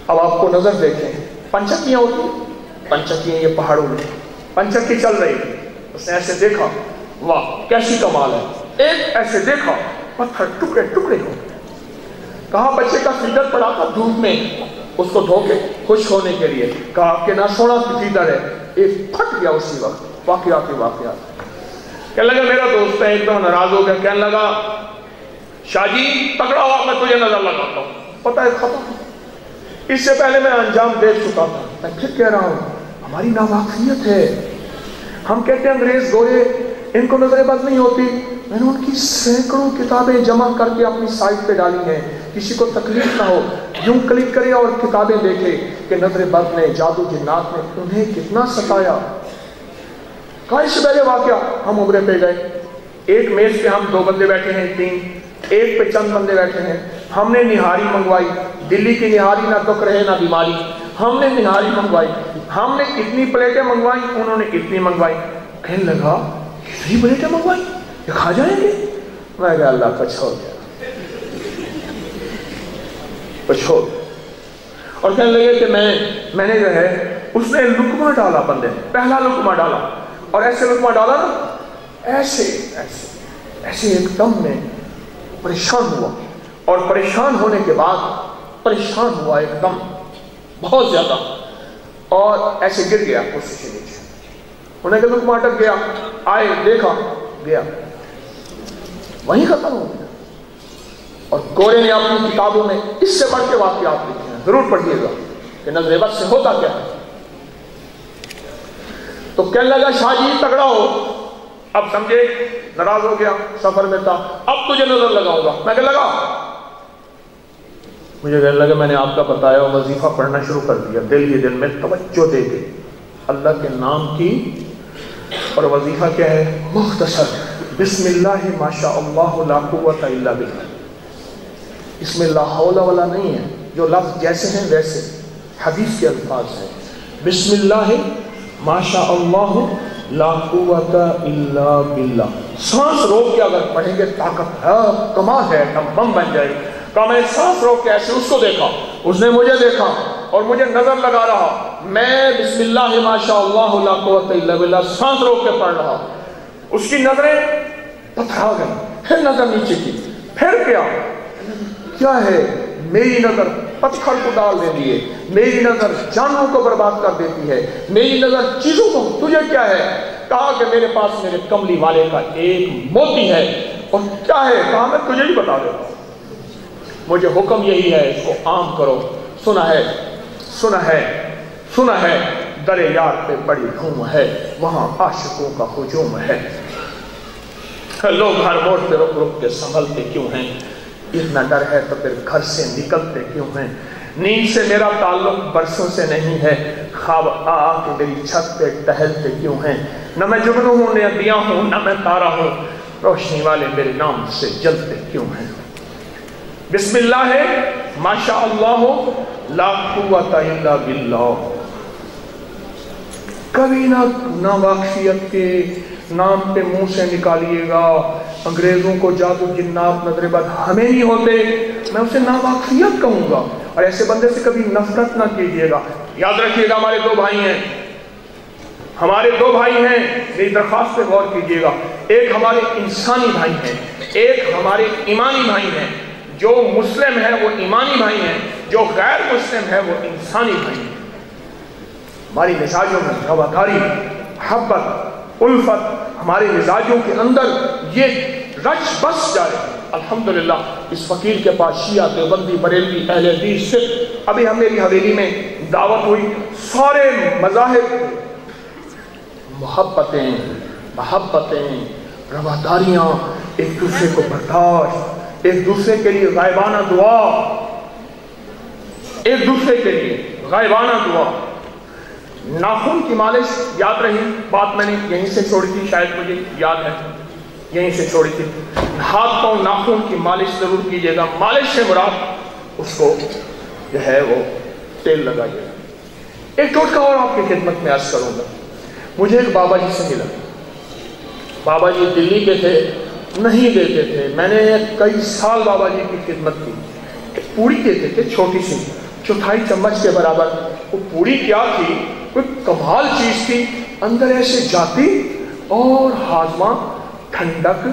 اب آپ کو نظر دیکھیں، پنچکیاں ہوتی ہیں، پنچکیاں یہ پہاڑوں میں، پنچکی چل رہی، اس نے ایسے دیکھا، واہ کیسی کمال ہے، ایک ایسے دیکھا، پتھر ٹکڑے ٹکڑے ہو، کہا بچے کا فیڈر پڑا تھا دھوپ میں، اس کو دھو کے خوش ہونے کے لیے، کہا کہ نہ سونا فیڈر ہے، ایک پھٹ گیا اسی وقت، واقعات کہنے لگا میرا دوست ہے، ایک دم ناراض ہو گیا، کہنے لگا شاہ جی تکڑا ہوا میں تجھے نظر لگاتا ہوں، پتہ ہے ختم، اس سے پہلے میں انجام دیکھ چکا تھا۔ میں پھر کہہ رہا ہوں ہماری ناواقفیت ہے، ہم کہتے ہیں انگریز گورے ان کو نظر بد نہیں ہوتی، میں نے ان کی سینکڑوں کتابیں جمع کر کے اپنی سائٹ پہ ڈالی ہیں، کسی کو تکلیف نہ ہو، یوں کلک کرے اور کتابیں دیکھے کہ نظر بد نے، جادو جنات نے انہیں کتنا ستایا۔ کہا اس سے پہلے واقعہ، ہم عمرے پہ گئے، ایک میز پہ ہم 2 بندے بیٹھے ہیں، 3، ایک پہ چند بندے بیٹھے ہیں، ہم نے نہاری منگوائی، دلی کی نہاری نہ دکھ رہے نہ بیماری، ہم نے نہاری منگوائی، ہم نے اتنی پلیٹیں منگوائی، انہوں نے اتنی منگوائی، کہنے لگا اتنی پلیٹیں منگوائی یہ کھا جائیں گے؟ میں کہا اللہ پچھو گیا، اور کہنے لگے کہ میں نے جو ہے، اس نے لقمہ ڈالا، بندے نے پہلا لقمہ ڈالا، اور ایسے لقمہ ڈالا نا، ایسے ایک دم میں پریشان ہوا، اور پریشان ہونے کے بعد پریشان ہوا ایک دم بہت زیادہ، اور ایسے گر گیا کرسی کے نیچے، انہیں کہ لقمہ اٹک گیا، آئے دیکھا گیا، وہیں ختم ہو گیا۔ اور گورے نے اپنی کتابوں میں اس سے بڑھ کے واقعات لکھے ہیں، ضرور پڑھیے گا کہ نظر بد سے ہوتا کیا ہے۔ تو کہنے لگا شاہ جی تگڑا ہو، اب سمجھے ناراض ہو گیا، سفر میں تھا، اب تجھے نظر لگاؤں گا۔ میں کہ لگا، مجھے کہنے لگا میں نے آپ کا بتایا وظیفہ پڑھنا شروع کر دیا، دل ہی دل میں توجہ دے کے اللہ کے نام کی، اور وظیفہ کیا ہے؟ مختصر، بسم اللہ ما شاء اللہ لا قوت الا باللہ۔ اس میں لا حول ولا نہیں ہے، جو لفظ جیسے ہیں ویسے حدیث کے الفاظ ہیں، بسم اللہ ما شاء اللہ لا قوت الا باللہ۔ سانس روک کے اگر پڑھیں گے طاقت ہے، کمال ہے، بم بن جائے گی۔ کہا میں سانس روک کے ایسے اس کو دیکھا، اس نے مجھے دیکھا اور مجھے نظر لگا رہا، میں بسم اللہ ما شاء اللہ لا قوت الا باللہ سانس روک کے پڑھ رہا، اس کی نظریں پتھرا گئی، پھر نظر نیچے کی، پھر کیا ہے؟ میری نظر پتھر کو ڈال دیتی ہے، میری نظر جانوں کو برباد کر دیتی ہے، میری نظر چیزوں کو۔ تجھے کیا ہے؟ کہا کہ میرے پاس میرے کملی والے کا ایک موتی ہے۔ اور کیا ہے؟ کہا میں تجھے ہی بتا دیتا ہوں، مجھے حکم یہی ہے، اس کو عام کرو۔ سنا ہے سنا ہے سنا ہے، در یار پہ بڑی دھوم ہے، وہاں عاشقوں کا ہجوم ہے۔ لوگ ہر موڑ پہ رک رک کے سنبھلتے کیوں ہیں؟ اتنا ڈر ہے تو پھر گھر سے نکلتے کیوں ہیں؟ نیند سے میرا تعلق برسوں سے نہیں ہے، خواب آ کے میری چھت پہ ٹہلتے کیوں ہیں؟ نہ میں جگنو ہوں نہ دیا ہوں نہ میں تارا ہوں، روشنی والے میرے نام سے جلتے کیوں ہیں؟ بسم اللہ ہے ما شاء اللہ لا قوت الا باللہ۔ کبھی نہ واقفیت کے نام پہ منہ سے نکالیے گا، انگریزوں کو جادو جنات نظر بد ہمیں نہیں ہوتے، میں اسے ناواقفیت کہوں گا، اور ایسے بندے سے کبھی نفرت نہ کیجیے گا۔ یاد رکھیے گا ہمارے دو بھائی ہیں، ہمارے دو بھائی ہیں، میری درخواست پہ غور کیجیے گا۔ ایک ہمارے انسانی بھائی ہیں، ایک ہمارے ایمانی بھائی ہیں۔ جو مسلم ہے وہ ایمانی بھائی ہیں، جو غیر مسلم ہے وہ انسانی بھائی ہیں۔ ہماری مزاجوں میں رواداری، محبت، الفت، ہمارے مزاجوں کے اندر یہ رچ بس جائے۔ الحمدللہ اس فقیر کے پاس شیعہ، دیوبندی، بریلوی، اہل حدیث، سکھ، ابھی ہم میری حویلی میں دعوت ہوئی، سارے مذاہب، محبتیں، رواداریاں، ایک دوسرے کو برداشت، ایک دوسرے کے لیے غائبانہ دعا، ایک دوسرے کے لیے غائبانہ دعا۔ ناخن کی مالش، یاد رہی بات میں نے یہیں سے چھوڑی تھی، شاید مجھے یاد ہے یہیں سے چھوڑی تھی۔ ہاتھ پاؤں ناخن کی مالش ضرور کیجیے گا، مالش سے مراد اس کو جو ہے وہ تیل لگائیے گا۔ ایک ٹوٹکا اور آپ کی خدمت میں عرض کروں گا۔ مجھے ایک بابا جی سے ملا، بابا جی دلی کے تھے، نہیں دیتے تھے، میں نے کئی سال بابا جی کی خدمت کی۔ پوری دیتے تھے چھوٹی سی، چوتھائی چمچ کے برابر۔ وہ پوری کیا تھی؟ کوئی کمال چیز تھی، اندر ایسے جاتی اور ہاضمہ، ٹھنڈک،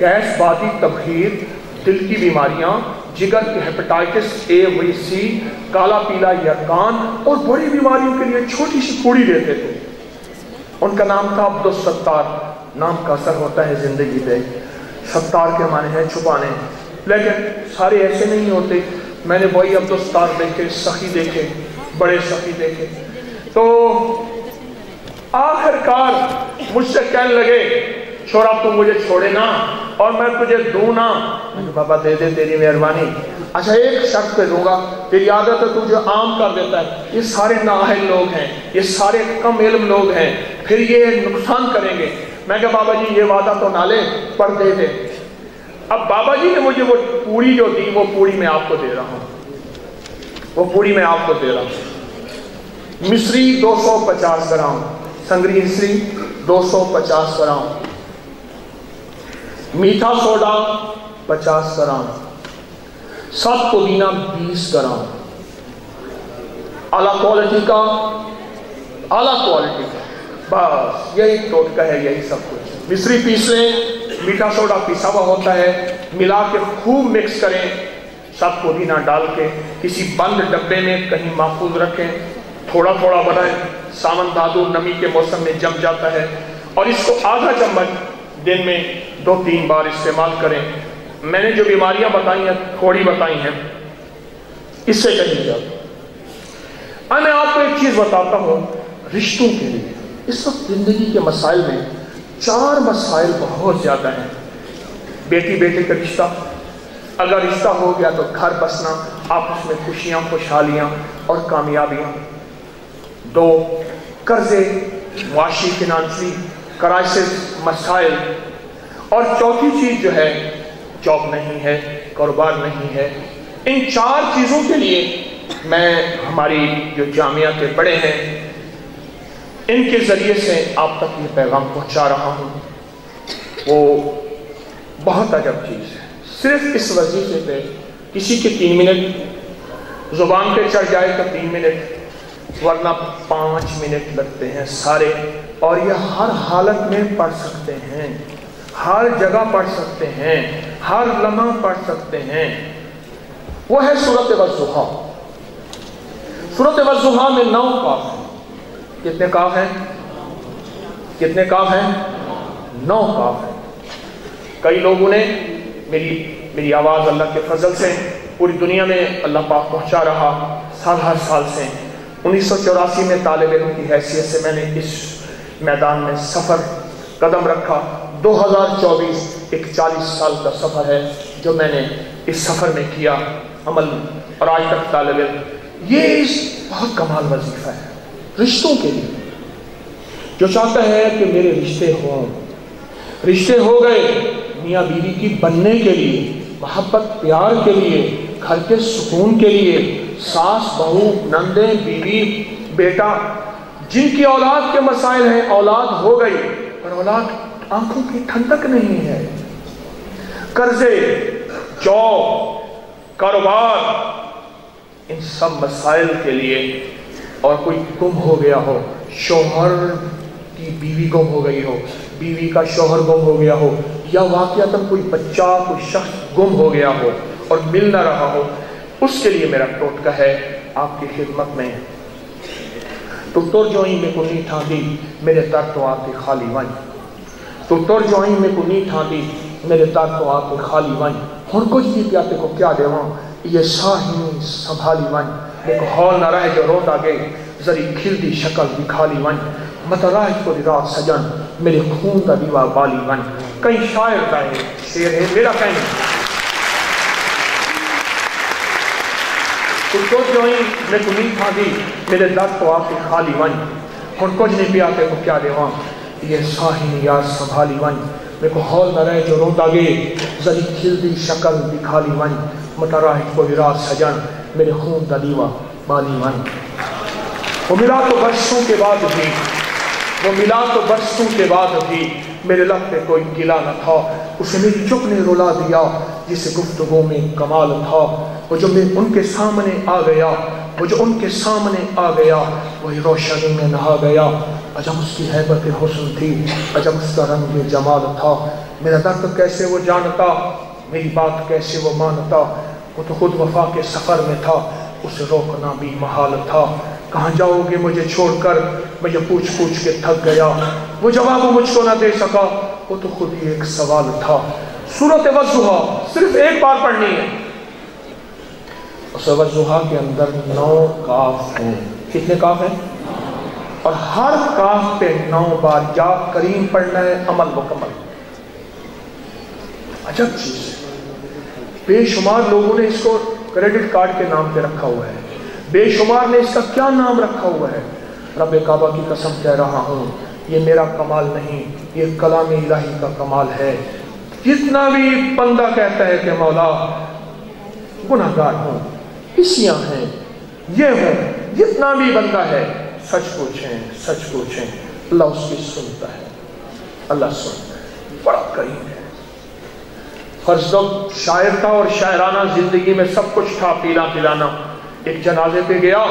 گیس بازی، تبخیر، دل کی بیماریاں، جگر کی ہیپیٹائٹس اے وی سی، کالا پیلا یرقان اور بڑی بیماریوں کے لیے چھوٹی سی پوڑی دیتے تھے۔ ان کا نام تھا عبدالستار۔ نام کا اثر ہوتا ہے زندگی پہ، ستار کے معنی ہے چھپانے، لیکن سارے ایسے نہیں ہوتے۔ میں نے وہی عبدالستار دیکھے، سخی دیکھے، بڑے سخی دیکھے۔ تو آخر کار مجھ سے کہنے لگے چھوڑا تو مجھے چھوڑے نا اور میں تجھے دوں نا۔ میں نے بابا دے دے، تیری مہربانی۔ اچھا ایک شرط پہ دوں گا، تیری عادت ہے تجھے عام کر دیتا ہے، یہ سارے نااہل لوگ ہیں، یہ سارے کم علم لوگ ہیں، پھر یہ نقصان کریں گے۔ میں کہا بابا جی یہ وعدہ تو نہ لے، پر دے دے۔ اب بابا جی نے مجھے وہ پوری جو دی، وہ پوری میں آپ کو دے رہا ہوں، وہ پوری میں آپ کو دے رہا ہوں۔ مصری 250 گرام، سنگری مصری 250 گرام، میٹھا سوڈا 50 گرام، 7 پودینہ 20 گرام، اعلیٰ کوالٹی کا، بس یہی ٹوٹکا ہے، یہی سب کچھ۔ مصری پیس لیں، میٹھا سوڈا پیسا ہوا ہوتا ہے، ملا کے خوب مکس کریں، 7 پودینہ ڈال کے کسی بند ڈبے میں کہیں محفوظ رکھیں، تھوڑا تھوڑا بنائیں، سامن دادو نمی کے موسم میں جم جاتا ہے، اور اس کو آدھا چمچ دن میں 2-3 بار استعمال کریں۔ میں نے جو بیماریاں بتائی ہیں تھوڑی بتائی ہیں، اس سے کہیں زیادہ۔ میں آپ کو ایک چیز بتاتا ہوں رشتوں کے لیے۔ اس وقت زندگی کے مسائل میں 4 مسائل بہت زیادہ ہیں۔ بیٹی بیٹے کا رشتہ، اگر رشتہ ہو گیا تو گھر بسنا، آپس میں خوشیاں خوشحالیاں اور کامیابیاں۔ 2 قرضے، معاشی فنانسی کرائسس مسائل، اور چوتھی چیز جو ہے جاب نہیں ہے، کاروبار نہیں ہے۔ ان 4 چیزوں کے لیے میں ہماری جو جامعہ کے بڑے ہیں ان کے ذریعے سے آپ تک یہ پیغام پہنچا رہا ہوں۔ وہ بہت عجب چیز ہے۔ صرف اس وظیفے پہ کسی کے 3 منٹ زبان پہ چڑھ جائے تو 3 منٹ، ورنہ 5 منٹ لگتے ہیں سارے، اور یہ ہر حالت میں پڑھ سکتے ہیں، ہر جگہ پڑھ سکتے ہیں، ہر لمحہ پڑھ سکتے ہیں۔ وہ ہے سورۃ والضحیٰ۔ سورۃ والضحیٰ میں 9 کاف ہیں۔ کتنے کاف ہیں؟ کتنے کاف ہیں؟ 9 کاف ہیں۔ کئی لوگوں نے میری آواز اللہ کے فضل سے پوری دنیا میں اللہ پاک پہنچا رہا سال ہر سال سے۔ 1984 میں طالب علم کی حیثیت سے میں نے اس میدان میں سفر قدم رکھا۔ 2024 ایک 40 سال کا سفر ہے جو میں نے اس سفر میں کیا عمل، اور آج تک طالب علم۔ یہ بہت کمال وظیفہ ہے رشتوں کے لیے۔ جو چاہتا ہے کہ میرے رشتے ہوں، رشتے ہو گئے میاں بیوی کی بننے کے لیے، محبت پیار کے لیے، گھر کے سکون کے لیے، ساس بہو نندیں بیوی بیٹا جن کی اولاد کے مسائل ہیں، اولاد ہو گئی پر اولاد آنکھوں کی ٹھنڈک نہیں ہے، قرضے، جاب، کاروبار، ان سب مسائل کے لیے، اور کوئی گم ہو گیا ہو، شوہر کی بیوی گم ہو گئی ہو، بیوی کا شوہر گم ہو گیا ہو، یا واقعتاً کوئی بچہ کوئی شخص گم ہو گیا ہو اور مل نہ رہا ہو، اس کے لیے میرا ٹوٹکا ہے آپ کی خدمت میں۔ تو تر جوئیں میں کو نہیں ٹھاندی میرے در تو آ کے خالی ون، تو تر جوئیں میں کو نہیں ٹھاندی میرے در تو آ کے خالی ون، ہن کچھ بھی پیاتے کو کیا دیواں یہ ساہی سنبھالی ون، ایک ہال نہ رہے جو روتا گئے ذری کھل دی شکل دکھالی ون، مت راہ کو دی رات سجن میرے خون کا دیوا بالی ون۔ کئی شاعر کا ہے شعر ہے میرا کہیں، تو سوچ جوئیں میں کو نہیں تھا دی میرے در تو آپ کے خالی ون، ہن کچھ نہیں پیاتے کو کیا دیواں یہ ساہی یاد سنبھالی ون، میرے کو ہال نہ رہے جو روتا گئے ذری کھل دی شکل دکھالی ون، مت راہ کو دی رات سجن میرے خون کا دیوا بالی ون۔ وہ ملا تو برسوں کے بعد بھی، وہ ملا تو برسوں کے بعد بھی میرے لب پہ کوئی گلا نہ تھا، اسے میری چپ نے رلا دیا جسے گفتگو میں کمال تھا، وہ جو میں ان کے سامنے آ گیا، وہ جو ان کے سامنے آ گیا وہی روشنی میں نہا گیا، عجب اس کی ہیبت حسن تھی، عجب اس کا رنگ جمال تھا، میرا درد کیسے وہ جانتا، میری بات کیسے وہ مانتا، وہ تو خود وفا کے سفر میں تھا، اسے روکنا بھی محال تھا، کہاں جاؤ گے مجھے چھوڑ کر، میں یہ پوچھ پوچھ کے تھک گیا، وہ جواب مجھ کو نہ دے سکا، وہ تو خود ہی ایک سوال تھا۔ سورۃ والضحیٰ صرف ایک بار پڑھنی ہے، اس والضحیٰ کے اندر 9 کاف ہیں۔ کتنے کاف ہیں؟ اور ہر کاف پہ 9 بار یا کریم پڑھنا ہے، عمل مکمل۔ عجب چیز ہے، بے شمار لوگوں نے اس کو کریڈٹ کارڈ کے نام پہ رکھا ہوا ہے، بے شمار نے اس کا کیا نام رکھا ہوا ہے۔ رب کعبہ کی قسم کہہ رہا ہوں یہ میرا کمال نہیں، یہ کلام الہی کا کمال ہے۔ جتنا بھی بندہ کہتا ہے کہ مولا گناہ گار ہوں، اسیاں ہیں، یہ ہوں، جتنا بھی بندہ ہے سچ پوچھیں، سچ پوچھیں، اللہ اس کی سنتا ہے، اللہ سنتا ہے، بڑا کریم ہے۔ فرض شاعر تھا اور شاعرانہ زندگی میں سب کچھ تھا، پیلا پلانا۔ ایک جنازے پہ گیا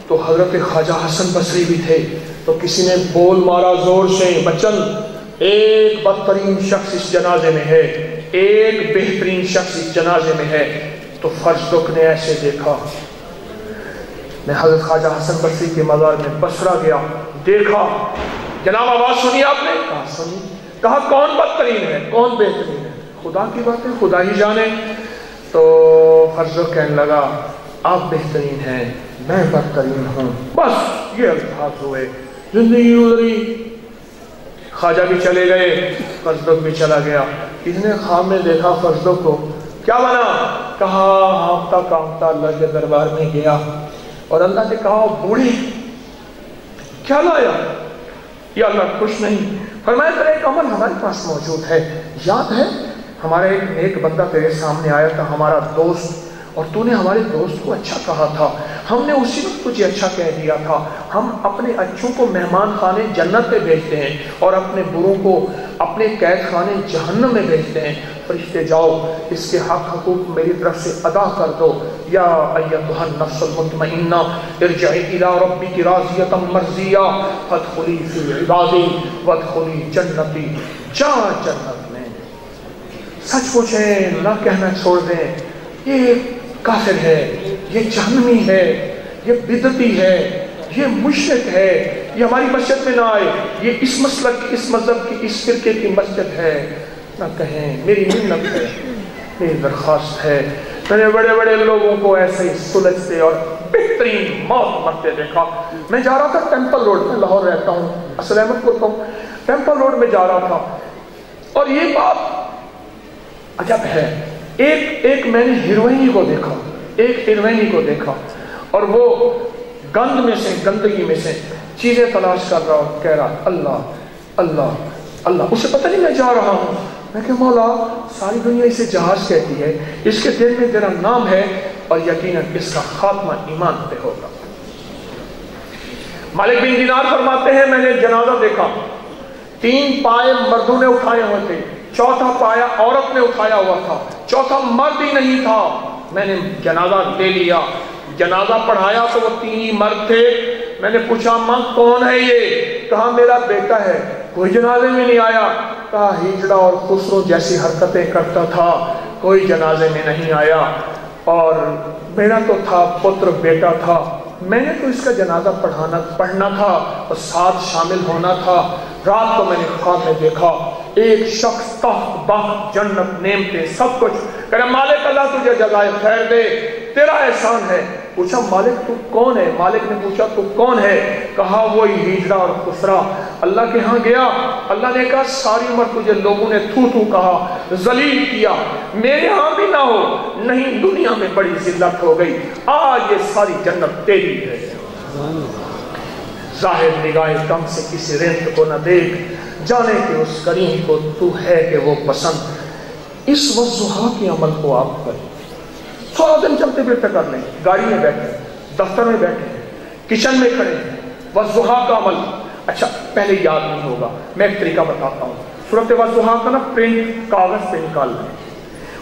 تو حضرت خواجہ حسن بصری بھی تھے، تو کسی نے بول مارا زور سے، بچن ایک بدترین شخص اس جنازے میں ہے، ایک بہترین شخص اس جنازے میں ہے۔ تو فرزدق نے ایسے دیکھا، میں حضرت خواجہ حسن بصری کے مزار میں بصرہ گیا، دیکھا، جناب آواز سنی آپ نے؟ کہا سنی۔ کہا کون بدترین ہے، کون بہترین ہے؟ خدا کی باتیں خدا ہی جانے. تو فرزدق کہنے لگا آپ بہترین ہیں، میں بدترین ہوں. بس یہ الفاظ ہوئے، زندگی گزری. خواجہ بھی چلے گئے، فرزدق بھی چلا گیا. اس نے خواب میں دیکھا فرزدق کو، کیا بنا؟ کہا ہانپتا کانپتا اللہ کے دربار میں گیا اور اللہ نے کہا بوڑھے کیا لایا؟ یہ اللہ خوش نہیں. فرمایا تیرا ایک عمل ہمارے پاس موجود ہے، یاد ہے ہمارا ایک نیک بندہ تیرے سامنے آیا تھا، ہمارا دوست، اور تو نے ہمارے دوست کو اچھا کہا تھا، ہم نے اسی وقت تجھے اچھا کہہ دیا تھا. ہم اپنے اچھوں کو مہمان خانے جنت میں بھیجتے ہیں اور اپنے بروں کو اپنے قید خانے جہنم میں بھیجتے ہیں. فرشتے جاؤ اس کے حقوق میری طرف سے ادا کر دو. یا ایتھا النفس المطمئنہ ارجعی الی ربک راضیۃ مرضیہ فادخلی فی عبادی وادخلی جنتی. جا جنت میں. سچ پوچھیں، نہ کہنا چھوڑ دیں یہ کافر ہے، یہ جہنمی ہے، یہ بدعتی ہے، یہ مشرک ہے، یہ ہماری مسجد میں نہ آئے، یہ اس مسلک کی، اس مذہب کی، اس فرقے کی مسجد ہے. نہ کہیں. میری منت ہے، میری درخواست ہے. میں نے بڑے بڑے لوگوں کو ایسے ہی سلجھتے اور بہترین موت مرتے دیکھا. میں جا رہا تھا ٹیمپل روڈ میں، لاہور رہتا ہوں، اصل احمد پور کا ہوں، ٹیمپل روڈ میں جا رہا تھا اور یہ بات عجب ہے. ایک میں نے ہیروئنی کو دیکھا، ایک ہیروئنی کو دیکھا اور وہ گند میں سے، گندگی میں سے چیزیں تلاش کر رہا اور کہہ رہا اللہ اللہ اللہ. اسے پتہ نہیں میں جا رہا ہوں. میں کہ مولا ساری دنیا اسے جہاز کہتی ہے، اس کے دل میں تیرا نام ہے اور یقیناً اس کا خاتمہ ایمان پہ ہوگا. مالک بن دینار فرماتے ہیں میں نے جنازہ دیکھا، 3 پائے مردوں نے اٹھائے ہوئے تھے، چوتھا پایا عورت نے اٹھایا ہوا تھا، چوتھا مرد ہی نہیں تھا. میں نے جنازہ لے لیا، جنازہ پڑھایا تو وہ 3 ہی مرد تھے. میں نے پوچھا ماں کون ہے یہ؟ کہا میرا بیٹا ہے. کوئی جنازے میں نہیں آیا. کہا ہجڑا اور خسرو جیسی حرکتیں کرتا تھا، کوئی جنازے میں نہیں آیا. اور میرا تو تھا پتر، بیٹا تھا، میں نے تو اس کا جنازہ پڑھنا تھا اور ساتھ شامل ہونا تھا. رات کو میں نے خواب میں دیکھا ایک شخص تخت بخت جنت نعمتیں سب کچھ کہ مالک اللہ تجھے جزائے خیر دے، تیرا احسان ہے. پوچھا مالک تو کون ہے؟ مالک نے پوچھا تو کون ہے؟ کہا وہی ہجڑا اور خسرا. اللہ کے ہاں گیا، اللہ نے کہا ساری عمر تجھے لوگوں نے تھو تھو کہا، ذلیل کیا، میرے ہاں بھی نہ ہو، نہیں دنیا میں بڑی ذلت ہو گئی، آج یہ ساری جنت تیری ہے. ظاہر نگاہ کم سے کسی رنت کو نہ دیکھ، جانے کہ اس کریم کو تو ہے کہ وہ پسند. اس والضحیٰ کے عمل کو آپ کریں. سارا دن چلتے پھرتے کر لیں، گاڑی میں بیٹھے، دفتر میں بیٹھے، کچن میں کھڑے ہیں، والضحیٰ کا عمل. اچھا پہلے یاد نہیں ہوگا، میں ایک طریقہ بتاتا ہوں. سورۃ والضحیٰ کا نا پرنٹ کاغذ پہ نکال لیں،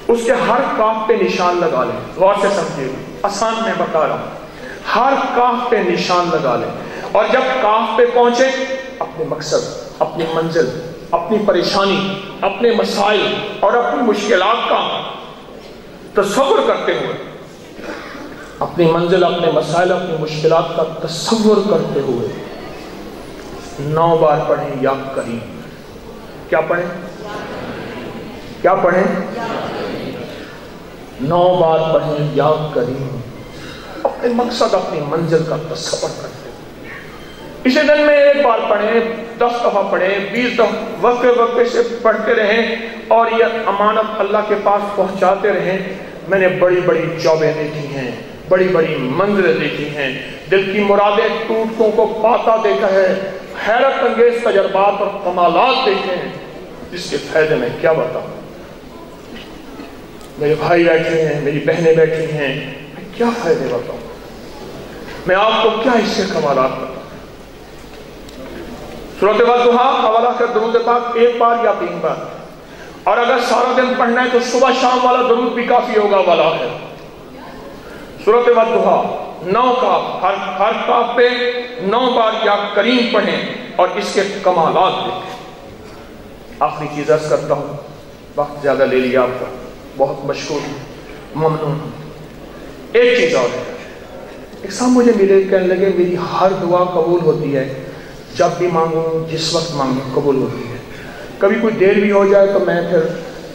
اس کے ہر کاف پہ نشان لگا لیں. غور سے سمجھیے، آسان میں بتا رہا ہوں. ہر کاف پہ نشان لگا لیں اور جب کاف پہ پہنچے اپنے مقصد، اپنی منزل، اپنی پریشانی، اپنے مسائل اور اپنی مشکلات کا تصور کرتے ہوئے، اپنی منزل، اپنے مسائل، اپنی مشکلات کا تصور کرتے ہوئے 9 بار پڑھیں یا کریم. کیا پڑھیں؟ کیا پڑھیں؟ 9 بار پڑھیں یا کریم. اپنے مقصد، اپنی منزل کا تصور کرتے ہوئے اسے دن میں 1 بار پڑھیں، 10 دفعہ پڑھیں، 20 دفعہ، وقفے سے پڑھتے رہیں اور یہ امانت اللہ کے پاس پہنچاتے رہیں. میں نے بڑی بڑی جابیں دیکھی ہیں، بڑی بڑی منزلیں دیکھی ہیں، دل کی مرادیں ٹوٹکوں کو پاتا دیکھا ہے، حیرت انگیز تجربات اور کمالات دیکھے ہیں جس کے فائدے میں کیا بتاؤں. میرے بھائی بیٹھے ہیں، میری بہنیں بیٹھی ہیں، میں کیا فائدے بتاؤں، میں آپ کو کیا اس سے کمالات بتاؤں. سورۃ والضحیٰ حوالہ کر درود پاک 1 بار یا 3 بار، اور اگر سارا دن پڑھنا ہے تو صبح شام والا درود بھی کافی ہوگا. والا ہے سورۃ والضحیٰ 9 کاف، ہر کاف پہ 9 بار یا کریم پڑھیں اور اس کے کمالات دیکھیں. آخری چیز عرض کرتا ہوں، وقت زیادہ لے لیا آپ کا، بہت مشکور ہوں، ممنون ہوں. ایک چیز اور ہے، ایک صاحب مجھے ملے، کہنے لگے میری ہر دعا قبول ہوتی ہے، جب بھی مانگوں، جس وقت مانگوں قبول ہوتی ہے. کبھی کوئی دیر بھی ہو جائے تو میں پھر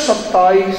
27